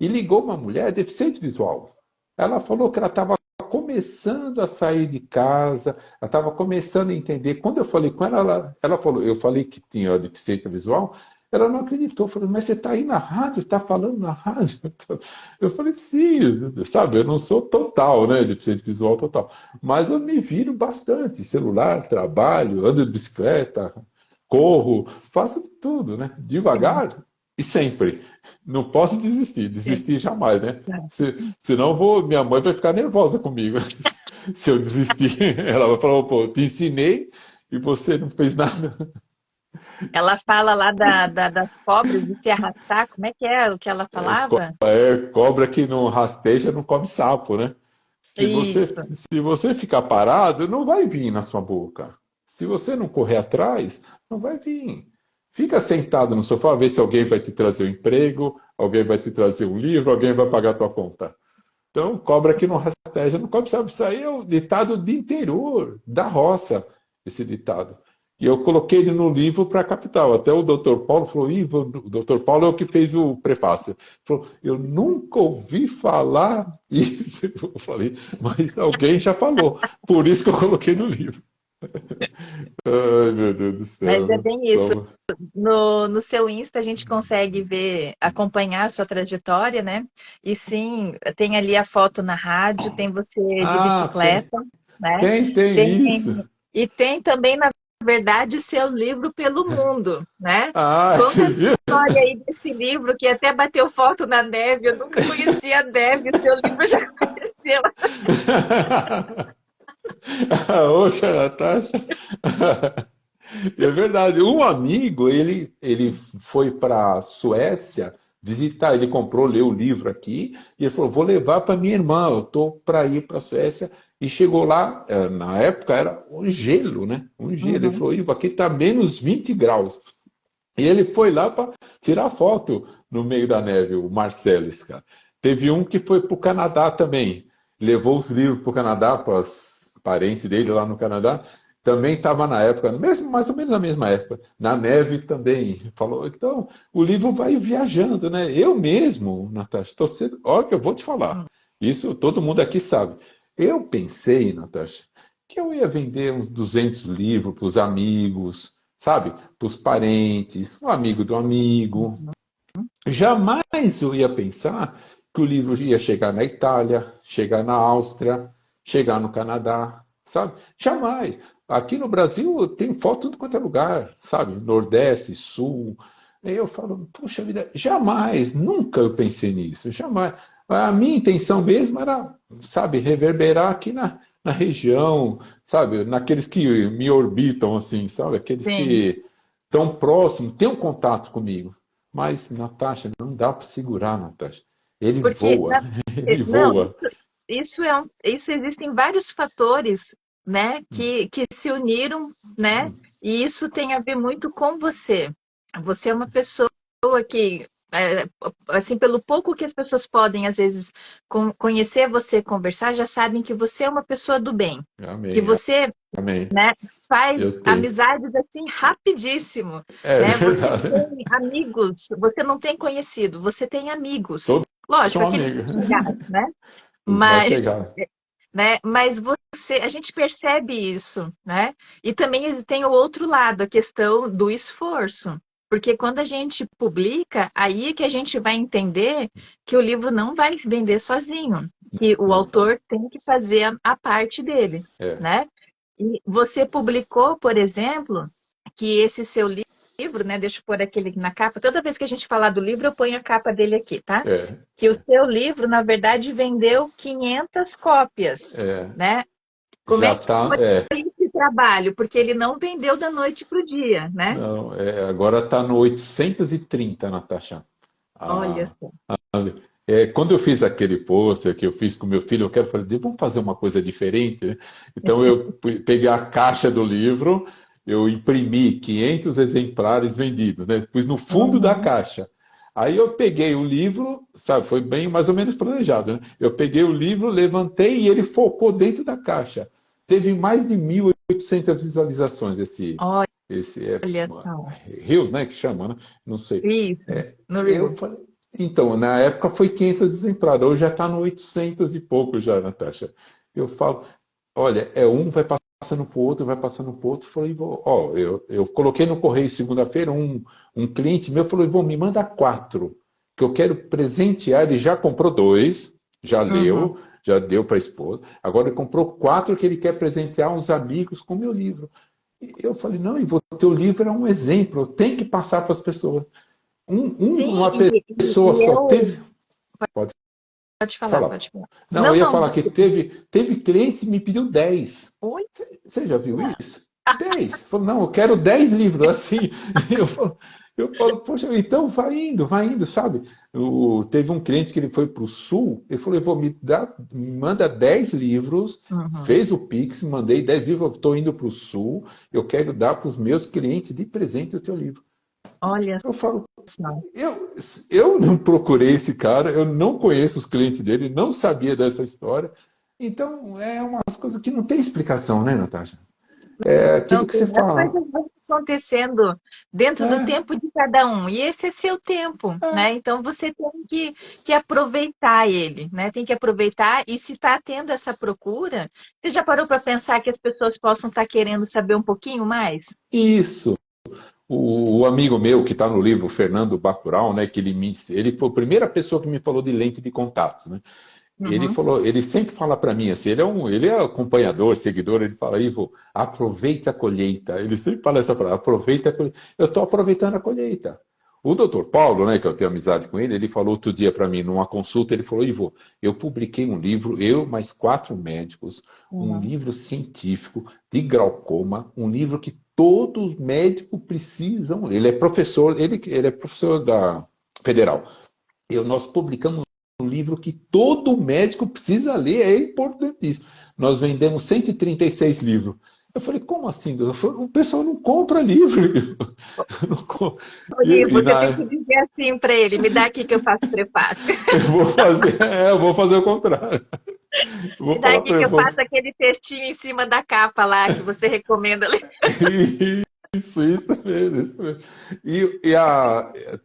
E ligou uma mulher deficiente visual. Ela falou que ela estava começando a sair de casa, ela estava começando a entender. Quando eu falei com ela, ela falou, eu falei que tinha deficiência visual, ela não acreditou, falou, mas você está aí na rádio, está falando na rádio? Eu falei, sim, sabe, eu não sou total, né, deficiente visual total, mas eu me viro bastante, celular, trabalho, ando de bicicleta, corro, faço tudo, né, Sim. devagar e sempre. Não posso desistir, Sim. desistir jamais, né? Tá. Senão minha mãe vai ficar nervosa comigo se eu desistir. Ela vai falar, pô, eu te ensinei e você não fez nada. Ela fala lá das cobras de se arrastar. Como é que é o que ela falava? Cobra que não rasteja não come sapo, né? Isso. Se você ficar parado, não vai vir na sua boca. Se você não correr atrás, não vai vir. Fica sentado no sofá, vê se alguém vai te trazer um emprego, alguém vai te trazer um livro, alguém vai pagar a tua conta. Então, cobra que não rasteja não come sapo. Isso aí é o ditado de interior, da roça, esse ditado. E eu coloquei ele no livro para a capital. Até o doutor Paulo falou, Ivo, o doutor Paulo é o que fez o prefácio. Falou, eu nunca ouvi falar isso. Eu falei, mas alguém já falou. Por isso que eu coloquei no livro. Ai, meu Deus do Mas é céu. bem isso. No seu Insta a gente consegue ver, acompanhar a sua trajetória, né? E sim, tem ali a foto na rádio, tem você de Ah, tem, bicicleta, né? tem Tem, isso. e tem também, na verdade, o seu livro pelo mundo, né? Ah, Conta você a viu? história aí desse livro que até bateu foto na neve. Eu nunca conhecia a neve, o seu livro já conheceu. Oxa, Natasha. É verdade. Um amigo, ele foi para a Suécia visitar, ele comprou, leu o livro aqui, e ele falou, vou levar para minha irmã, eu estou para ir para a Suécia. E chegou lá, na época era um gelo, né? Um gelo. Ele Uhum. falou, Ivo, aqui está menos 20 graus. E ele foi lá para tirar foto no meio da neve, o Marcelo, esse cara. Teve um que foi para o Canadá também. Levou os livros para o Canadá, para os parentes dele lá no Canadá. também estava na época, mesmo, mais ou menos na mesma época, na neve também. Falou, então, o livro vai viajando, né? Eu mesmo, Natasha, tô sendo, olha que eu vou te falar, Hum. isso todo mundo aqui sabe. Eu pensei, Natasha, que eu ia vender uns 200 livros para os amigos, sabe? Para os parentes, um amigo do amigo. Jamais eu ia pensar que o livro ia chegar na Itália, chegar na Áustria, chegar no Canadá, sabe? Jamais. Aqui no Brasil tem foto tudo quanto é lugar, sabe? Nordeste, Sul. Aí eu falo, puxa vida, jamais, nunca eu pensei nisso, jamais. A minha intenção mesmo era, sabe, reverberar aqui na região, sabe? Naqueles que me orbitam, assim, sabe? Aqueles Sim, que estão próximos, têm um contato comigo. Mas, Natasha, não dá para segurar, Natasha. Ele porque voa, ele não, voa. isso existem vários fatores, né, que se uniram, né, e isso tem a ver muito com você. Você é uma pessoa que, assim, pelo pouco que as pessoas podem, às vezes, conhecer você, conversar, já sabem que você é uma pessoa do bem, que Amém, você, amém. né, faz Eu tenho. amizades assim rapidíssimo, É né? Você verdade. tem amigos, você não tem conhecido, você tem amigos. Todos Lógico, são aqueles amigos. que chegaram, né? Os mais Mas, chegados. né? Mas você, a gente percebe isso, né? E também tem o outro lado, a questão do esforço. Porque quando a gente publica, aí é que a gente vai entender que o livro não vai se vender sozinho, que o Não vai. autor tem que fazer a parte dele, É, né? E você publicou, por exemplo, que esse seu livro, né? Deixa eu pôr aquele na capa. Toda vez que a gente falar do livro, eu ponho a capa dele aqui, tá? é, Que o seu livro, na verdade, vendeu 500 cópias, é. né? Como Já é que está. esse trabalho? Porque ele não vendeu da noite para o dia, né? Não, agora está no 830, Natasha. Olha Ah, só. quando eu fiz aquele pôster que eu fiz com meu filho, eu quero falar, vamos fazer uma coisa diferente, né? Então eu peguei a caixa do livro, eu imprimi 500 exemplares vendidos, né? Pus no fundo da Uhum. caixa. Aí eu peguei o livro, sabe, foi bem mais ou menos planejado, né? Eu peguei o livro, levantei e ele focou dentro da caixa. Teve mais de 1.800 visualizações esse Olha só. Reels, né, que chama, né? Não sei. Isso, no Eu Reels. falei, então, na época foi 500 exemplares, hoje já está no 800 e pouco já, Natasha. Eu falo, olha, um vai passando para o outro, vai passando para o outro. Falei, ó, eu coloquei no correio segunda-feira, um cliente meu falou, Ivô, me manda 4, que eu quero presentear. Ele já comprou 2, já Uhum. leu, já deu para a esposa. Agora ele comprou 4 que ele quer presentear uns amigos com o meu livro. E eu falei, não, Ivô, teu livro é um exemplo, tem que passar para as pessoas. Sim, Uma pessoa e só eu. teve. Pode Pode falar, falar. pode falar. Não, eu Não, ia não, falar que desculpa. teve clientes que me pediu 10. Oi? Você já viu isso? 10. Falou, não, eu quero 10 livros assim. Eu falo, poxa, então vai indo, sabe? Teve um cliente que ele foi para o sul, ele falou, me manda 10 livros, Uhum. fez o Pix, mandei 10 livros, eu estou indo para o sul, eu quero dar para os meus clientes de presente o teu livro. Olha Eu falo, só. eu não procurei esse cara, eu não conheço os clientes dele, não sabia dessa história. Então, é umas coisas que não tem explicação, né, Natasha? É Não aquilo que tem. você As fala. coisas vão acontecendo dentro do É, tempo de cada um. E esse é seu tempo, né? é, Então você tem que aproveitar ele, né? Tem que aproveitar. E se está tendo essa procura, você já parou para pensar que as pessoas possam estar querendo saber um pouquinho mais? isso. O amigo meu que está no livro, Fernando Bacurau, né, que ele foi a primeira pessoa que me falou de lente de contato, né? Ele Uhum. falou, ele sempre fala para mim assim, ele é acompanhador, seguidor, ele fala, Ivo, aproveita a colheita. Ele sempre fala essa frase, aproveita a colheita. Eu estou aproveitando a colheita. O doutor Paulo, né, que eu tenho amizade com ele falou outro dia para mim, numa consulta, ele falou, Ivo, eu publiquei um livro, eu mais 4 médicos, um Uhum. livro científico de glaucoma, um livro que todos os médicos precisam. Ele é professor da Federal. Nós publicamos um livro que todo médico precisa ler, é importantíssimo. Nós vendemos 136 livros. Eu falei, como assim, doutor? O pessoal não compra livro. Não compra. Olha, você tem que dizer assim para ele: me dá aqui que eu faço prefácio. Eu vou fazer o contrário. Vou E falar daqui para que eu eu vou. faço aquele textinho em cima da capa lá, que você recomenda ler. Isso mesmo, isso mesmo.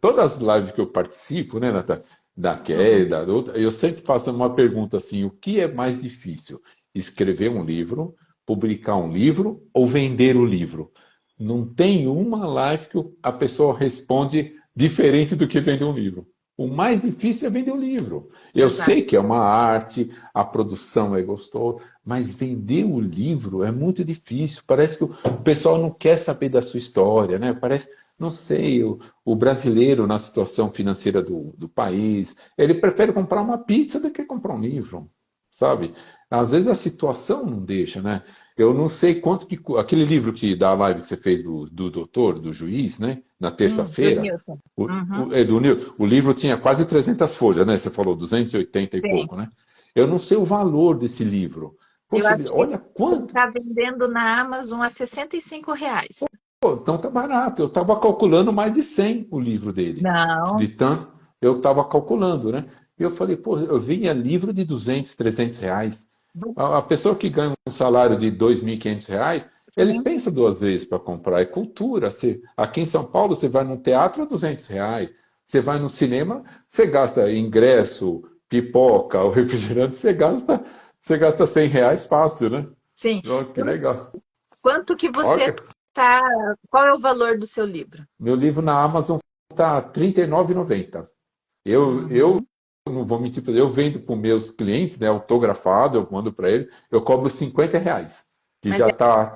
Todas as lives que eu participo, né, Natália, da Uhum. queda, da outra, eu sempre faço uma pergunta assim: o que é mais difícil? Escrever um livro, publicar um livro ou vender o livro? Não tem uma live que a pessoa responde diferente do que vender um livro. O mais difícil é vender o livro. Eu sei Exato. que é uma arte, a produção é gostosa, mas vender o livro é muito difícil. Parece que o pessoal não quer saber da sua história, né? Parece, não sei, o brasileiro na situação financeira do país, ele prefere comprar uma pizza do que comprar um livro, sabe? Às vezes a situação não deixa, né? Eu não sei quanto que aquele livro que da live que você fez do doutor, do juiz, né? Na Do terça-feira, Newton. Uhum. o livro tinha quase 300 folhas, né? Você falou 280 e Sim. pouco, né? Eu não sei o valor desse livro. Eu Poxa, acho que olha ele quanto. está vendendo na Amazon a R$ 65. Pô, então tá barato. Eu estava calculando mais de 100 o livro dele. De Não. tanto, eu estava calculando, né? E eu falei, pô, eu vinha livro de 200, 300 reais. A pessoa que ganha um salário de 2.500 reais, ele Sim. pensa duas vezes para comprar. É cultura. Aqui em São Paulo, você vai num teatro, é 200 reais. Você vai no cinema, você gasta ingresso, pipoca, o refrigerante, você gasta 100 reais fácil, né? Sim. Olha que legal. Quanto que você Olha, tá? Qual é o valor do seu livro? meu livro na Amazon está R$ 39,90. Eu Uhum. não vou mentir para eu vendo para os meus clientes, né, autografado, eu mando para ele, eu cobro 50 reais, que Mas já está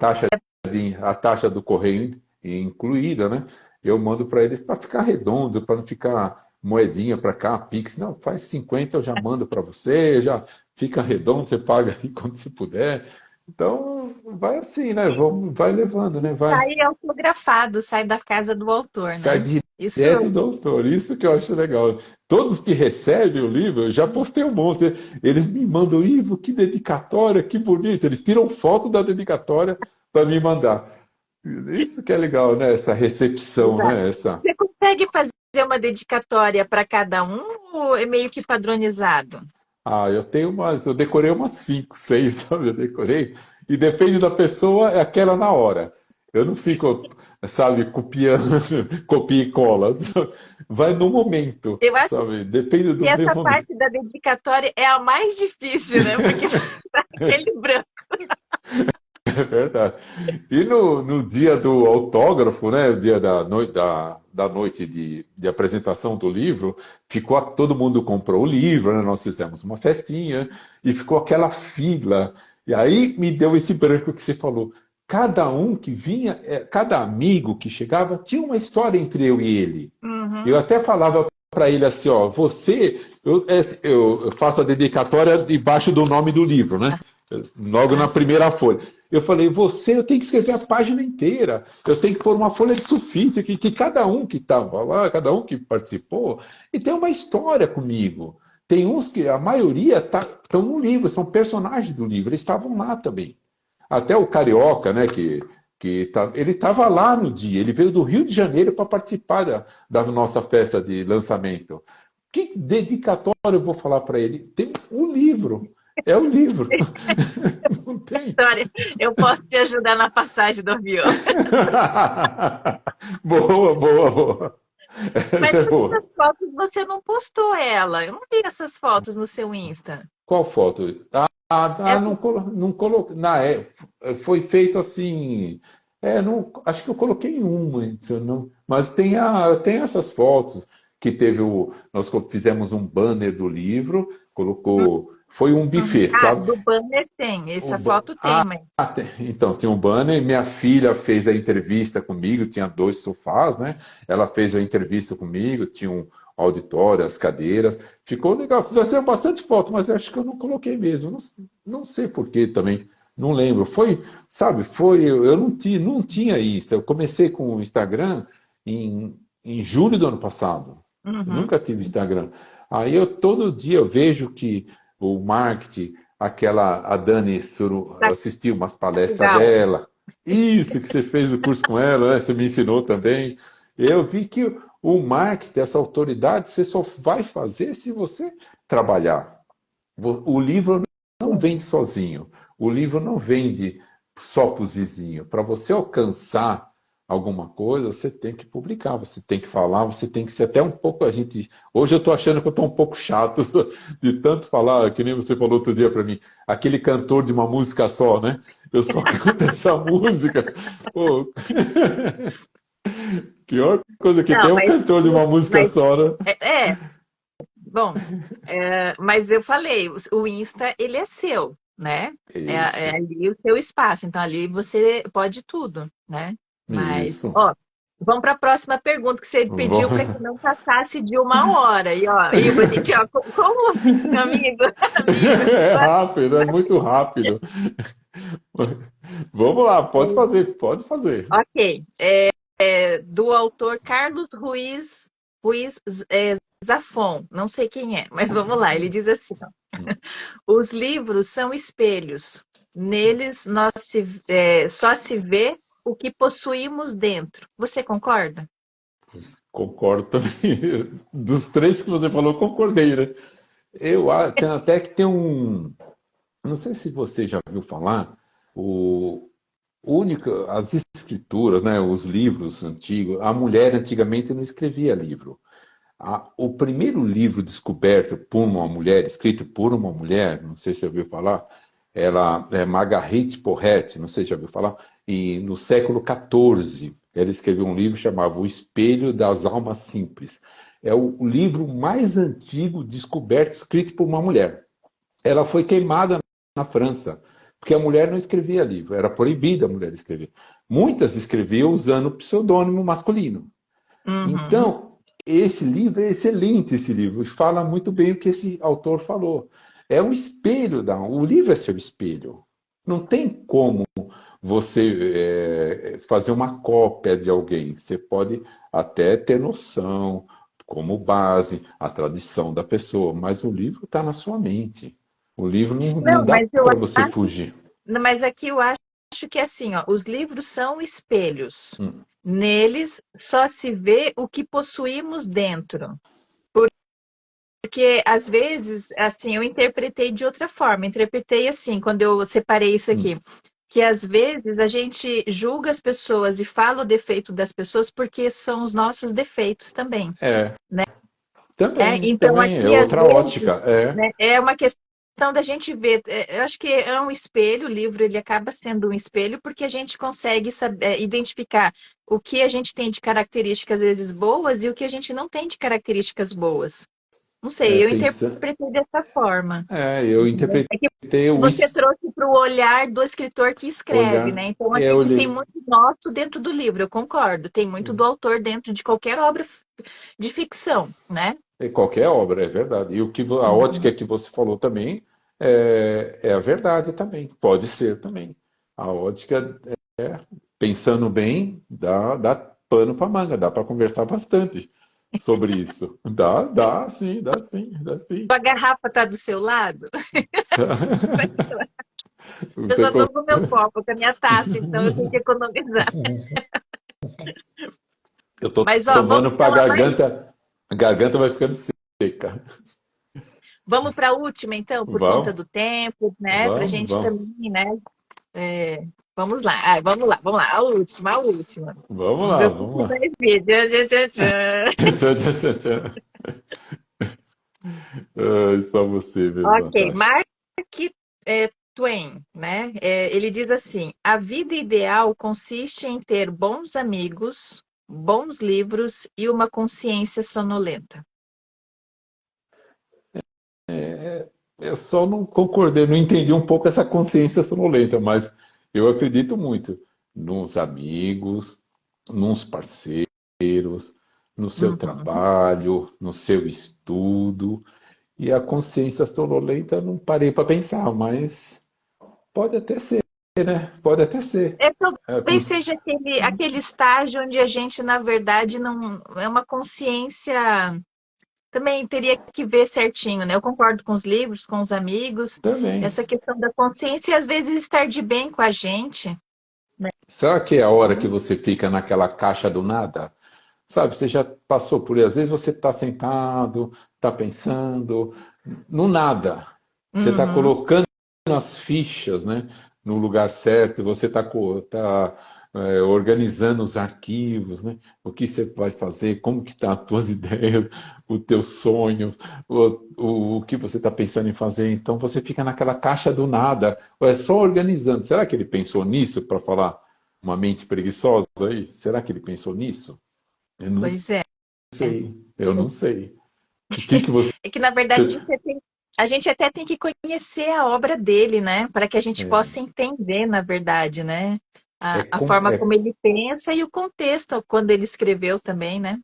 a taxa do correio incluída, né? Eu mando para eles para ficar redondo, para não ficar moedinha para cá, Pix. Não, faz 50, eu já mando para você, já fica redondo, você paga aí quando você puder. Então, vai assim, né? Vai levando, né? Vai. sai autografado, sai da casa do autor, Sai né? Isso direto do autor, isso que eu acho legal. Todos que recebem o livro, eu já postei um monte. Eles me mandam, Ivo, que dedicatória, que bonito. Eles tiram foto da dedicatória para me mandar. Isso que é legal, né? Essa recepção, exato. né? Essa. Você consegue fazer uma dedicatória para cada um ou é meio que padronizado? Eu decorei umas 5, 6, sabe? Eu decorei. E depende da pessoa, é aquela na hora. Eu não fico, sabe, copiando, copia e cola. Vai no momento, Eu acho sabe? Depende que do meu essa momento. parte da dedicatória é a mais difícil, né? Porque tá aquele branco. É verdade. E no dia do autógrafo, né, o dia da noite de apresentação do livro, todo mundo comprou o livro, né, nós fizemos uma festinha e ficou aquela fila. E aí me deu esse branco que você falou. Cada um que vinha, cada amigo que chegava, tinha uma história entre eu e ele. Eu Uhum. até falava para ele assim, ó, eu faço a dedicatória debaixo do nome do livro, né? Logo na primeira folha. Eu falei, eu tenho que escrever a página inteira. Eu tenho que pôr uma folha de sulfite aqui, que cada um que estava lá, cada um que participou, e tem uma história comigo. Tem uns que a maioria estão no livro, são personagens do livro, eles estavam lá também. Até o Carioca, né, ele estava lá no dia, ele veio do Rio de Janeiro para participar da nossa festa de lançamento. Que dedicatório eu vou falar para ele? Tem um livro, é o livro. Não tem. História. Eu posso te ajudar na passagem do avião. Boa, boa, boa. Mas Essa é essas boa. fotos você não postou ela. Eu não vi essas fotos no seu Insta. Qual foto? Essa, Não coloquei. Foi feito assim. Acho que eu coloquei uma, então, mas tem essas fotos que nós fizemos um banner do livro, colocou, foi um uhum. buffet, Ah, sabe? do banner tem. O Essa ba- foto tem, mas. então, tinha um banner. Minha filha fez a entrevista comigo, tinha dois sofás, né? Ela fez a entrevista comigo, tinha um auditório, as cadeiras. Ficou legal. Fizemos bastante foto, mas acho que eu não coloquei mesmo. Não sei por que também. Não lembro. Sabe, eu não tinha Insta. Eu comecei com o Instagram em julho do ano passado. Eu Uhum. nunca tive Instagram. Aí todo dia eu vejo que o marketing, a Dani Suru, Tá eu assisti umas palestras legal. dela. Isso que você fez o curso com ela, né? Você me ensinou também. Eu vi que o marketing, essa autoridade, você só vai fazer se você trabalhar. O livro vende sozinho. O livro não vende só para os vizinhos. Para você alcançar alguma coisa, você tem que publicar, você tem que falar, você tem que ser até um pouco a gente. Hoje eu estou achando que eu estou um pouco chato de tanto falar, que nem você falou outro dia para mim, aquele cantor de uma música só, né? Eu só canto essa música. Pô. Pior coisa que tem Não, é um cantor de uma música mas só, né? é, bom, mas eu falei, o Insta, ele é seu, né? É Isso, ali o seu espaço, então ali você pode tudo, né? Mas, isso. ó, vamos para a próxima pergunta que você Bom, pediu para que não passasse de 1 hora. E bonitinho, ó, como, amigo, amigo. é rápido, é muito rápido. Vamos lá, pode fazer, pode fazer. Ok, do autor Carlos Ruiz Zafón, não sei quem é, mas vamos lá, ele diz assim, ó, os livros são espelhos, neles só se vê o que possuímos dentro. Você concorda? Concordo também. Dos três que você falou, concordei, né? Até que tem um. Não sei se você já viu falar, o as escrituras, né, os livros antigos, a mulher antigamente não escrevia livro. O primeiro livro descoberto por uma mulher, escrito por uma mulher, não sei se você ouviu falar, ela é Marguerite Porete, não sei se já ouviu falar, e no século XIV ela escreveu um livro chamado O Espelho das Almas Simples. É o livro mais antigo descoberto, escrito por uma mulher. Ela foi queimada na França, porque a mulher não escrevia livro, era proibida a mulher escrever. Muitas escreviam usando pseudônimo masculino. Uhum. Então, esse livro é excelente, esse livro, fala muito bem o que esse autor falou. É um espelho, o livro é seu espelho. Não tem como você fazer uma cópia de alguém. Você pode até ter noção, como base, a tradição da pessoa, mas o livro está na sua mente. O livro não Não, dá mas eu para você acho, fugir. mas aqui eu acho que assim, ó, os livros são espelhos. Hum. Neles só se vê o que possuímos dentro. Porque às vezes, assim, eu interpretei de outra forma. Interpretei assim, quando eu separei isso Hum. aqui, que às vezes a gente julga as pessoas e fala o defeito das pessoas porque são os nossos defeitos também, É, né? Então também é aqui às outra vezes, ótica. É, né, é uma questão da gente ver. Eu acho que é um espelho. O livro ele acaba sendo um espelho porque a gente consegue identificar o que a gente tem de características às vezes boas e o que a gente não tem de características boas. Não sei, eu pensando. interpretei dessa forma. Eu Entendeu? É que interpretei o você trouxe para o olhar do escritor que escreve, olhar. né? Então Eu aqui tem olhei. muito nosso dentro do livro, eu concordo. Tem muito do autor dentro de qualquer obra de ficção, né? Qualquer obra, é verdade. E a ótica Uhum. que você falou também é a verdade também. Pode ser também. A ótica, pensando bem, dá pano para manga, dá para conversar bastante sobre isso. Dá sim, dá sim, dá sim. A garrafa está do seu lado? Eu Você só estou com o meu copo, com a minha taça, então eu tenho que economizar. Eu estou Mas, ó, tomando para a garganta vai ficando seca. vamos para a última, então, por conta Vamos, do tempo, né? Para a vamos, gente vamos. também, né? Vamos lá, vamos lá. A última, a última. Vamos lá, Meu vamos filho lá. vai ver. Tchan, tchan, tchan, tchan. Tchau, tchau, tchau, tchau. Ai, só você mesmo, Ok, Natasha. Mark Twain, né? Ele diz assim: a vida ideal consiste em ter bons amigos, bons livros e uma consciência sonolenta. Eu só não concordei, não entendi um pouco essa consciência sonolenta, mas eu acredito muito nos amigos, nos parceiros, no seu Uhum. trabalho, no seu estudo. E a consciência sonolenta eu não parei para pensar, mas pode até ser, né? Pode até ser. Talvez seja aquele estágio onde a gente, na verdade, não é uma consciência. Também teria que ver certinho, né? Eu concordo com os livros, com os amigos, Também. essa questão da consciência e às vezes estar de bem com a gente, né? Será que é a hora que você fica naquela caixa do nada? Sabe, você já passou por aí, às vezes você está sentado, está pensando, no nada. Você está Uhum. colocando as fichas, né, no lugar certo, você está organizando os arquivos, né, o que você vai fazer, como que estão as tuas ideias, os teus sonhos, o que você está pensando em fazer. Então você fica naquela caixa do nada, ou é só organizando. Será que ele pensou nisso para falar uma mente preguiçosa aí? Será que ele pensou nisso? Eu não Pois é. sei, eu não sei. O que que você... É que, na verdade, a gente até tem que conhecer a obra dele, né? Para que a gente É, possa entender, na verdade, né? é, A com- forma é como ele pensa e o contexto quando ele escreveu também, né?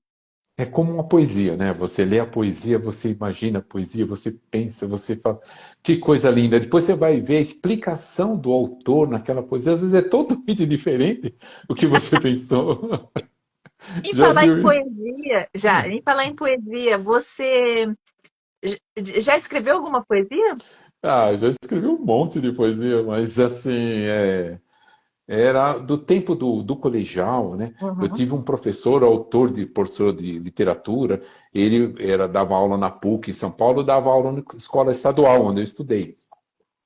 É como uma poesia, né? Você lê a poesia, você imagina a poesia, você pensa, você fala, que coisa linda. Depois você vai ver a explicação do autor naquela poesia, às vezes é totalmente diferente do que você pensou. Em Já falar em viu isso? poesia, em falar em poesia, você já escreveu alguma poesia? Ah, já escrevi um monte de poesia, mas assim, era do tempo do colegial, né? Eu Uhum. tive um professor, professor de literatura, ele dava aula na PUC em São Paulo, dava aula na escola estadual, onde eu estudei.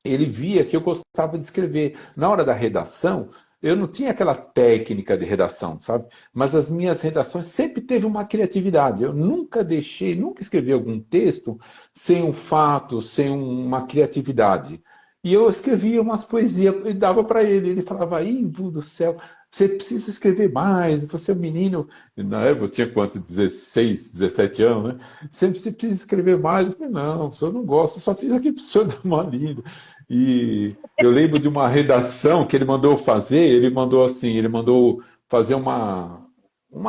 Ele via que eu gostava de escrever. Na hora da redação, eu não tinha aquela técnica de redação, sabe? Mas as minhas redações sempre teve uma criatividade. Eu nunca deixei, nunca escrevi algum texto sem um fato, sem uma criatividade. E eu escrevia umas poesias e dava para ele. Ele falava, Ivo do céu, você precisa escrever mais, você é um menino. Na época eu tinha quanto? 16, 17 anos, né? Sempre você precisa escrever mais. Eu falei, não, o senhor não gosta, eu só fiz aqui para o senhor dar uma lida. E eu lembro de uma redação que ele mandou fazer, ele mandou assim, ele mandou fazer uma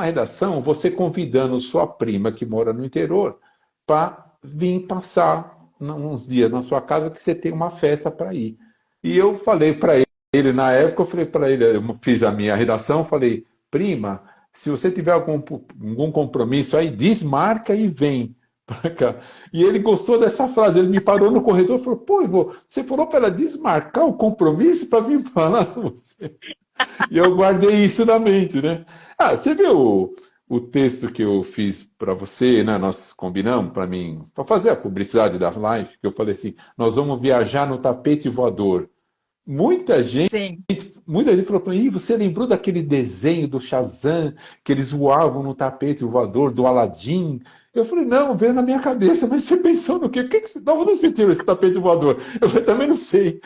redação, você convidando sua prima que mora no interior para vir passar uns dias na sua casa que você tem uma festa para ir. E eu falei para ele, na época, eu falei para ele, eu fiz a minha redação, falei, prima, se você tiver algum compromisso aí, desmarca e vem para cá. E ele gostou dessa frase, ele me parou no corredor e falou, pô, Ivo, você falou para ela desmarcar o compromisso para vir falar com você. E eu guardei isso na mente, né? Ah, você viu o texto que eu fiz para você, né? Nós combinamos para mim, para fazer a publicidade da live, que eu falei assim, nós vamos viajar no tapete voador. Muita gente Sim. Muita gente falou para mim, você lembrou daquele desenho do Shazam, que eles voavam no tapete voador do Aladdin? Eu falei, não, veio na minha cabeça, mas você pensou no quê? Da onde você tirou esse tapete voador? Eu falei, também não sei.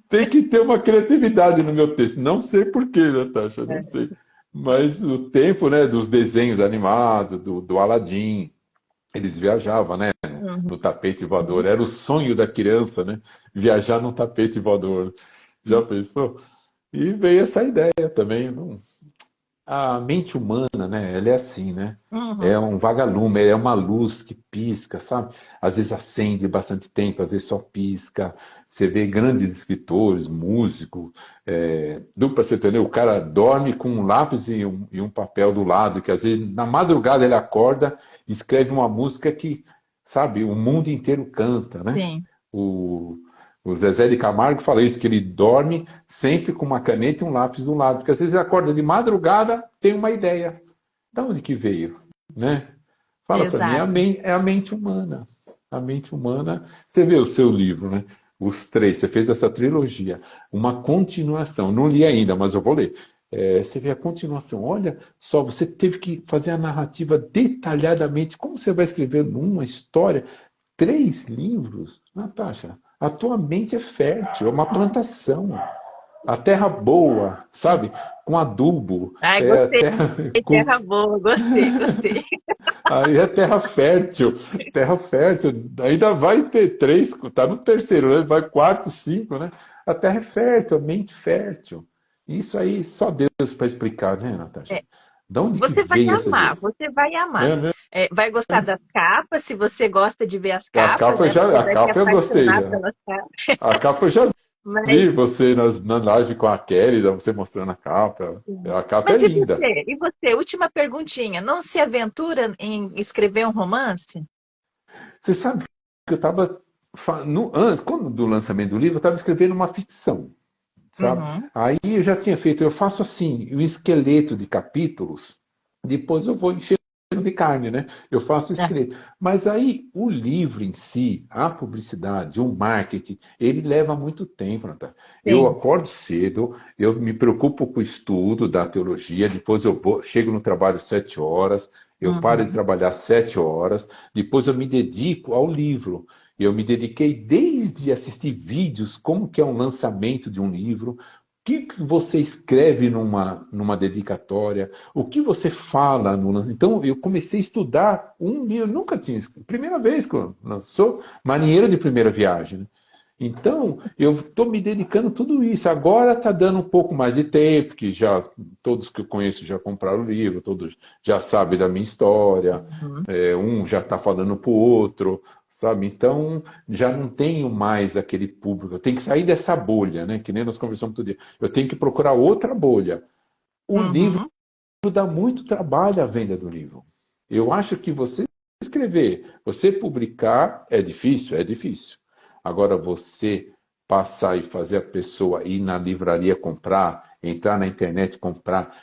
Tem que ter uma criatividade no meu texto. Não sei porquê, Natasha, não sei. Mas o tempo, né, dos desenhos animados, do Aladdin, eles viajavam, né, no Uhum. tapete voador. Era o sonho da criança, né? Viajar no tapete voador. Já pensou? E veio essa ideia também. A mente humana, né? Ela é assim, né? É Uhum. um vagalume, é uma luz que pisca, sabe? Às vezes acende bastante tempo, às vezes só pisca. Você vê grandes escritores, músicos, dupla sertaneja, o cara dorme com um lápis e um papel do lado, que às vezes na madrugada ele acorda e escreve uma música que, sabe, o mundo inteiro canta, né? Sim, O, o Zezé de Camargo fala isso, que ele dorme sempre com uma caneta e um lápis do lado, porque às vezes ele acorda de madrugada, tem uma ideia. Da onde que veio? Né? Fala para mim, exato. é a mente humana. A mente humana. Você vê o seu livro, né? Os três, você fez essa trilogia, uma continuação. Não li ainda, mas eu vou ler. Você vê a continuação. Olha só, você teve que fazer a narrativa detalhadamente. Como você vai escrever numa história? 3 livros? Natasha, a tua mente é fértil, é uma plantação. A terra boa, sabe? Com adubo, Ai, é a gostei. terra com Terra boa, gostei, gostei. aí é terra fértil, terra fértil. Ainda vai ter 3, tá no terceiro, né? Vai quarto, 5, né? A terra é fértil, a mente fértil. Isso aí só Deus para explicar, né, Natasha? É, De onde que você vai veio essa amar, ideia? você vai amar. É, né? Vai gostar das capas, se você gosta de ver as A capas, capa, né? Você a vai se capa eu gostei apaixonar já. pelas capas. A capa eu já Mas, vi você na live com a Kelly, você mostrando a capa. A capa é mas e linda. você? E você? Última perguntinha. Não se aventura em escrever um romance? Você sabe que eu estava, quando do lançamento do livro, eu estava escrevendo uma ficção, sabe? Uhum. Aí eu já tinha feito, eu faço assim, um esqueleto de capítulos, depois eu vou enchendo de carne, né? Eu faço esqueleto. Mas aí, o livro em si, a publicidade, o marketing, ele leva muito tempo, Natália. Eu Sim. acordo cedo, eu me preocupo com o estudo da teologia, depois chego no trabalho 7 horas, eu paro de Uhum. trabalhar 7 horas, depois eu me dedico ao livro. Eu me dediquei desde assistir vídeos, como que é um lançamento de um livro, que você escreve numa dedicatória, o que você fala no lançamento. Então, eu comecei a estudar um livro, nunca tinha, primeira vez que eu sou marinheiro de primeira viagem, né? Então, eu estou me dedicando a tudo isso. Agora está dando um pouco mais de tempo, que já todos que eu conheço já compraram o livro, todos já sabem da minha história, Uhum. um já está falando para o outro, sabe? Então, já não tenho mais aquele público. Eu tenho que sair dessa bolha, né? Que nem nós conversamos todo dia. Eu tenho que procurar outra bolha. O livro Uhum. dá muito trabalho à venda do livro. Eu acho que você escrever, você publicar é difícil, é difícil. Agora você passar e fazer a pessoa ir na livraria comprar, entrar na internet comprar.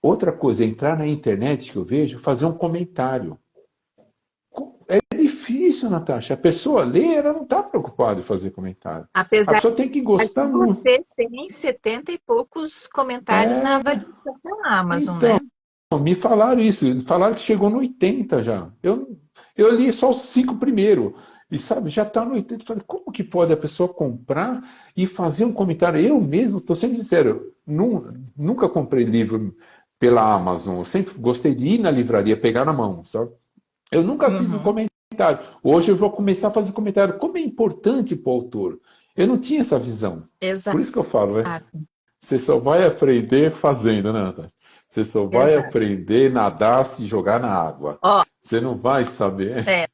Outra coisa, entrar na internet que eu vejo, fazer um comentário. É difícil, Natasha. A pessoa lê, ela não está preocupada em fazer comentário. A Apesar pessoa tem que de gostar muito. você tem 70 e poucos comentários na É, avaliação da Amazon, então, né? me falaram isso, falaram que chegou no 80 já. Eu li só os 5 primeiros. E sabe, já está no 80. Eu falei, como que pode a pessoa comprar e fazer um comentário? Eu mesmo, estou sendo sincero, nunca comprei livro pela Amazon. Eu sempre gostei de ir na livraria, pegar na mão, sabe? Eu nunca fiz um Uhum. comentário. Hoje eu vou começar a fazer comentário. Como é importante para o autor. Eu não tinha essa visão. Exato, Por isso que eu falo, né? Você só vai aprender fazendo, né, Natália? Você só vai exato. aprender a nadar se jogar na água. Ó, Você não vai saber. é,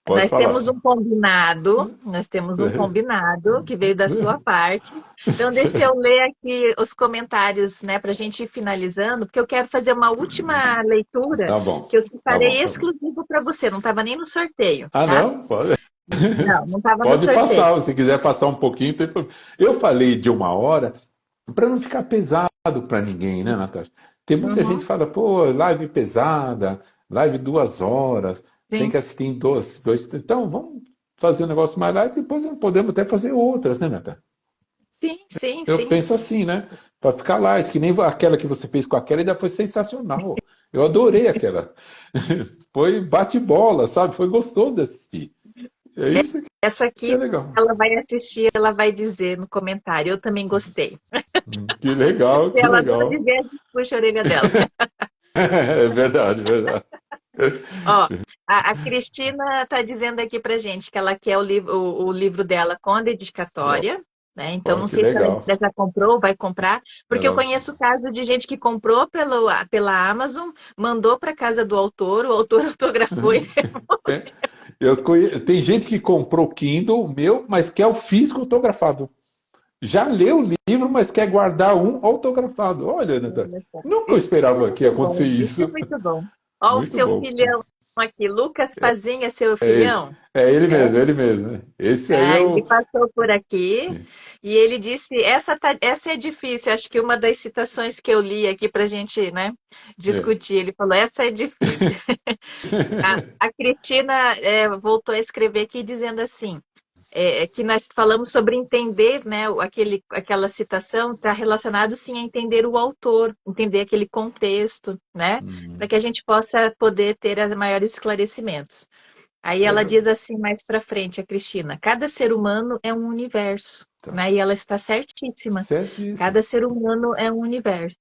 Pode falar. nós temos um combinado que veio da sua parte. Então, deixa eu ler aqui os comentários, né, para a gente ir finalizando, porque eu quero fazer uma última leitura Tá bom, que eu tá bom, separei tá bom. exclusivo para você, não estava nem no sorteio, Ah, tá? não? Pode, Não, não estava no pode sorteio. passar. Se quiser passar um pouquinho, tem problema. Eu falei de 1 hora para não ficar pesado para ninguém, né, Natasha? Tem muita gente que Uhum, fala, pô, live pesada, live 2 horas, tem sim, que assistir em dois. Então, vamos fazer um negócio mais light e depois podemos até fazer outras, né, Natasha? sim, sim, Eu sim. penso assim, né? Para ficar light, que nem aquela que você fez com a Kelly, ainda foi sensacional. Eu adorei aquela. Foi bate-bola, sabe? Foi gostoso de assistir. É isso Essa que é aqui, legal. ela vai assistir, ela vai dizer no comentário, eu também gostei. Que legal, Se que ela não legal. dizer, a gente puxa a orelha dela. É verdade, verdade. Ó, a Cristina está dizendo aqui pra gente que ela quer o livro dela com a dedicatória, né? Então, Olha não que sei se ela legal. ainda já comprou ou vai comprar, porque eu Ela- conheço o caso de gente que comprou pela Amazon, mandou para casa do autor, o autor autografou e Tem gente que comprou o Kindle meu, mas quer o físico autografado. Já leu o livro, mas quer guardar um autografado. Olha, Natália, olha só. nunca eu Isso é esperava que ia muito acontecer bom, isso é isso. muito bom. Ó, o Muito seu bom. filhão aqui, Lucas Pazinha, seu É ele. filhão. É ele É, mesmo, é ele mesmo. Esse aí é ah, ele o. passou por aqui e ele disse: essa é difícil. Acho que uma das citações que eu li aqui para a gente, né, É. discutir, ele falou: essa é difícil. A Cristina voltou a escrever aqui dizendo assim: que nós falamos sobre entender, né, aquela citação está relacionado sim a entender o autor, entender aquele contexto, né, Hum, para que a gente possa poder ter maiores esclarecimentos. Aí é ela diz verdade. assim mais para frente, a Cristina, cada ser humano é um universo, Tá. né? E ela está certíssima. Certíssimo. Cada ser humano é um universo,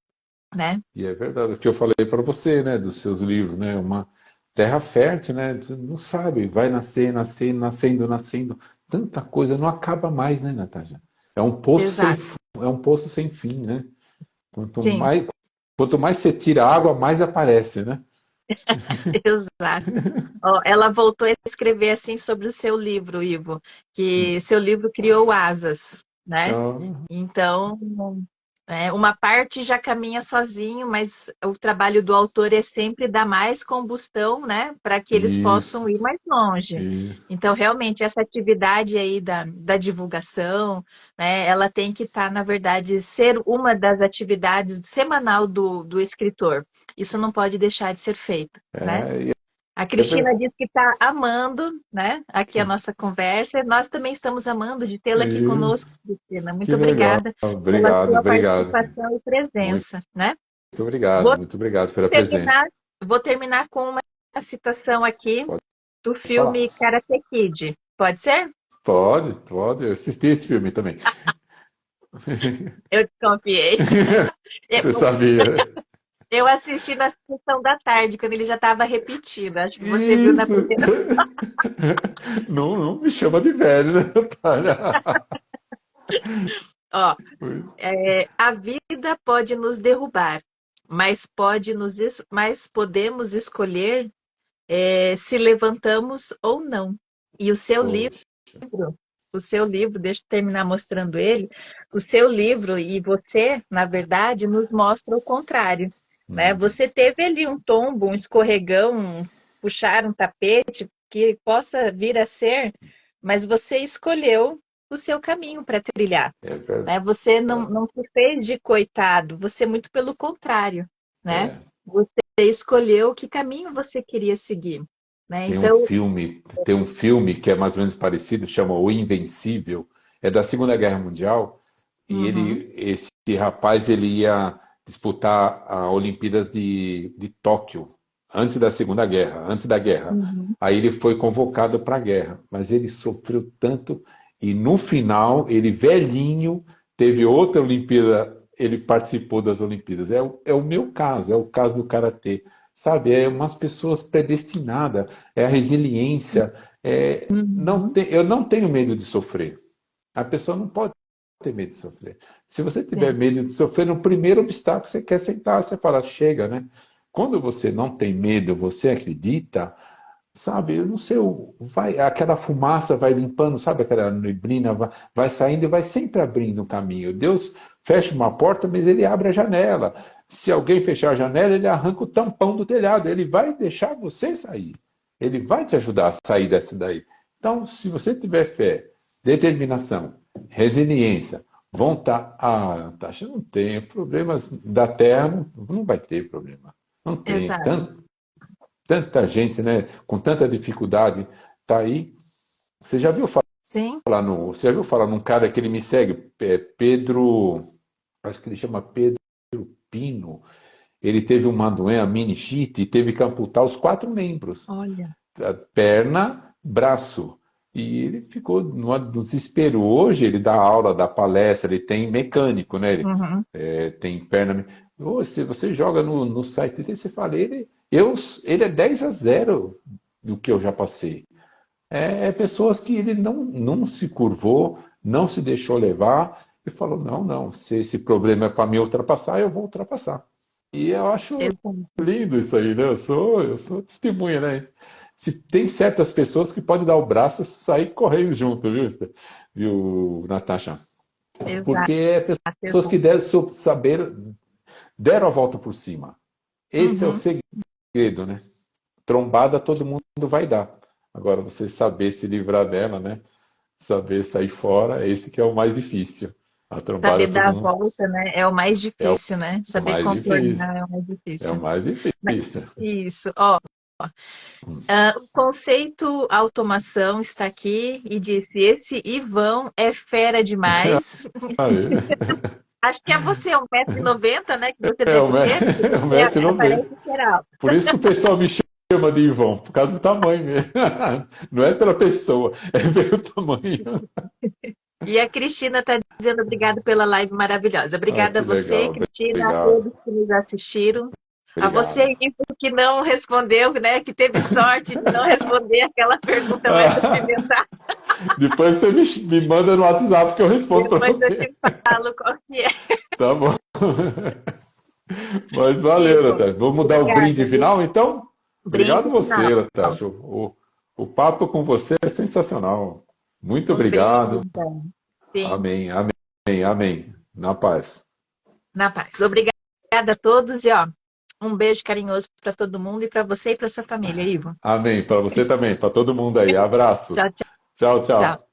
né? E é verdade. O que eu falei para você, né, dos seus livros, né? Uma terra fértil, né? Tu não sabe, vai nascer, nascer, nascendo, nascendo. Tanta coisa, não acaba mais, né, Natasha? É um poço sem, Exato. é um poço sem fim, né? Quanto Sim, mais, quanto mais você tira água, mais aparece, né? exato. Ó, ela voltou a escrever assim sobre o seu livro, Ivo, que seu livro criou asas, né? Então, Então, Uma parte já caminha sozinho, mas o trabalho do autor é sempre dar mais combustão, né, para que eles possam Isso, ir mais longe. isso. Então, realmente, essa atividade aí da divulgação, né, ela tem que estar, na verdade, ser uma das atividades semanal do escritor. Isso não pode deixar de ser feito, né? É, A é ver- Cristina disse que está amando, né, aqui a nossa conversa. Nós também estamos amando de tê-la aqui conosco, isso. Cristina. Que Muito legal. obrigada pela Obrigado, sua obrigado. participação e Muito presença, né? Vou muito obrigado pela presença. terminar, vou terminar com uma citação aqui Pode do falar. filme Karate Kid. Pode ser? Pode. Eu assisti esse filme também. Eu desconfiei. Você Eu, sabia? eu assisti na sessão da tarde, quando ele já estava repetido. Acho que você viu na Isso! primeira. Não me chama de velho, né? Ó, a vida pode nos derrubar, mas podemos escolher se levantamos ou não. E Poxa. o seu livro, deixa eu terminar mostrando ele, o seu livro e você, na verdade, nos mostra o contrário, né? Uhum. Você teve ali um tombo, um escorregão, puxar um tapete que possa vir a ser, mas você escolheu o seu caminho para trilhar, É verdade. né? Você não se fez de coitado, você muito pelo contrário, né? É. Você escolheu que caminho você queria seguir, né? Tem um Então, filme, tem um filme que é mais ou menos parecido, chama O Invencível, é da Segunda Guerra Mundial, e uhum, esse rapaz, ele ia disputar a Olimpíadas de Tóquio, antes da Segunda Guerra, antes da guerra. uhum. Aí ele foi convocado para a guerra, mas ele sofreu tanto, e no final, ele velhinho, teve outra Olimpíada, ele participou das Olimpíadas. É o meu caso, é o caso do Karatê. Sabe, é umas pessoas predestinadas, é a resiliência. Uhum, Eu não tenho medo de sofrer. A pessoa não pode ter medo de sofrer. Se você tiver sim, medo de sofrer, no primeiro obstáculo você quer sentar, você fala, chega, né? Quando você não tem medo, você acredita, sabe, eu não sei, aquela fumaça vai limpando, sabe, aquela neblina vai saindo e vai sempre abrindo o caminho. Deus fecha uma porta, mas ele abre a janela. Se alguém fechar a janela, ele arranca o tampão do telhado, ele vai deixar você sair. Ele vai te ajudar a sair dessa daí. Então, se você tiver fé, determinação, resiliência, vontade, Tasha, não tem problemas da terra, não vai ter problema. Não tem. exato. Tanta gente, né, com tanta dificuldade, tá aí. Você já viu Sim, você já viu falar num cara que ele me segue, Pedro, acho que ele chama Pedro Pino. Ele teve uma doença, meningite, e teve que amputar os 4 membros, olha. a perna, braço. E ele ficou no desespero. Hoje ele dá aula, dá palestra, ele tem mecânico, né? Uhum. Tem perna. Se você joga no site dele, você fala, ele é 10-0 do que eu já passei. É pessoas que ele não se curvou, não se deixou levar e falou: não, se esse problema é para me ultrapassar, eu vou ultrapassar. E eu acho Exato. lindo isso aí, né? Eu sou testemunha, né? Se tem certas pessoas que podem dar o braço e sair correndo junto, viu, Natasha? Porque Exato. é pessoas que Exato. deram a volta por cima. Esse é o Uhum. segredo, né? Trombada todo mundo vai dar. Agora, você saber se livrar dela, né? Saber sair fora, esse que é o mais difícil. A trombada Saber dar todo a mundo volta, né? É o mais é o difícil, né? Saber mais difícil. contornar é o mais É o difícil. mais Mas, difícil. isso, ó. O conceito automação está aqui e disse: esse Ivão é fera demais. Aí, Acho que é você, 1,90 m, né? Que você é o deve ter, porque você 1,90 m. parece ser alto. Por isso que o pessoal me chama de Ivão, por causa do tamanho mesmo. Não é pela pessoa, é pelo tamanho. E a Cristina está dizendo obrigado pela live maravilhosa. Ah, Obrigada a que você, legal. Cristina, a Obrigado. todos que nos assistiram. A você, Obrigado. Ivo, que não respondeu, né? Que teve sorte de não responder aquela pergunta mais Ah, apimentada. depois você me manda no WhatsApp que eu respondo para Depois eu você. te falo qual que é. Tá bom. Mas valeu, Ivo, Natasha. Vamos dar o brinde obrigada, viu? final, então? Obrigado Brinde final. você, Natasha. O papo com você é sensacional. Muito Um beijo, obrigado. então. Sim. Amém, amém, amém. Na paz. Na paz. Obrigada a todos e ó, um beijo carinhoso para todo mundo e para você e para sua família, Ivo. Amém. Para você também, para todo mundo aí. Abraços. Tchau, Tchau, tchau. tchau.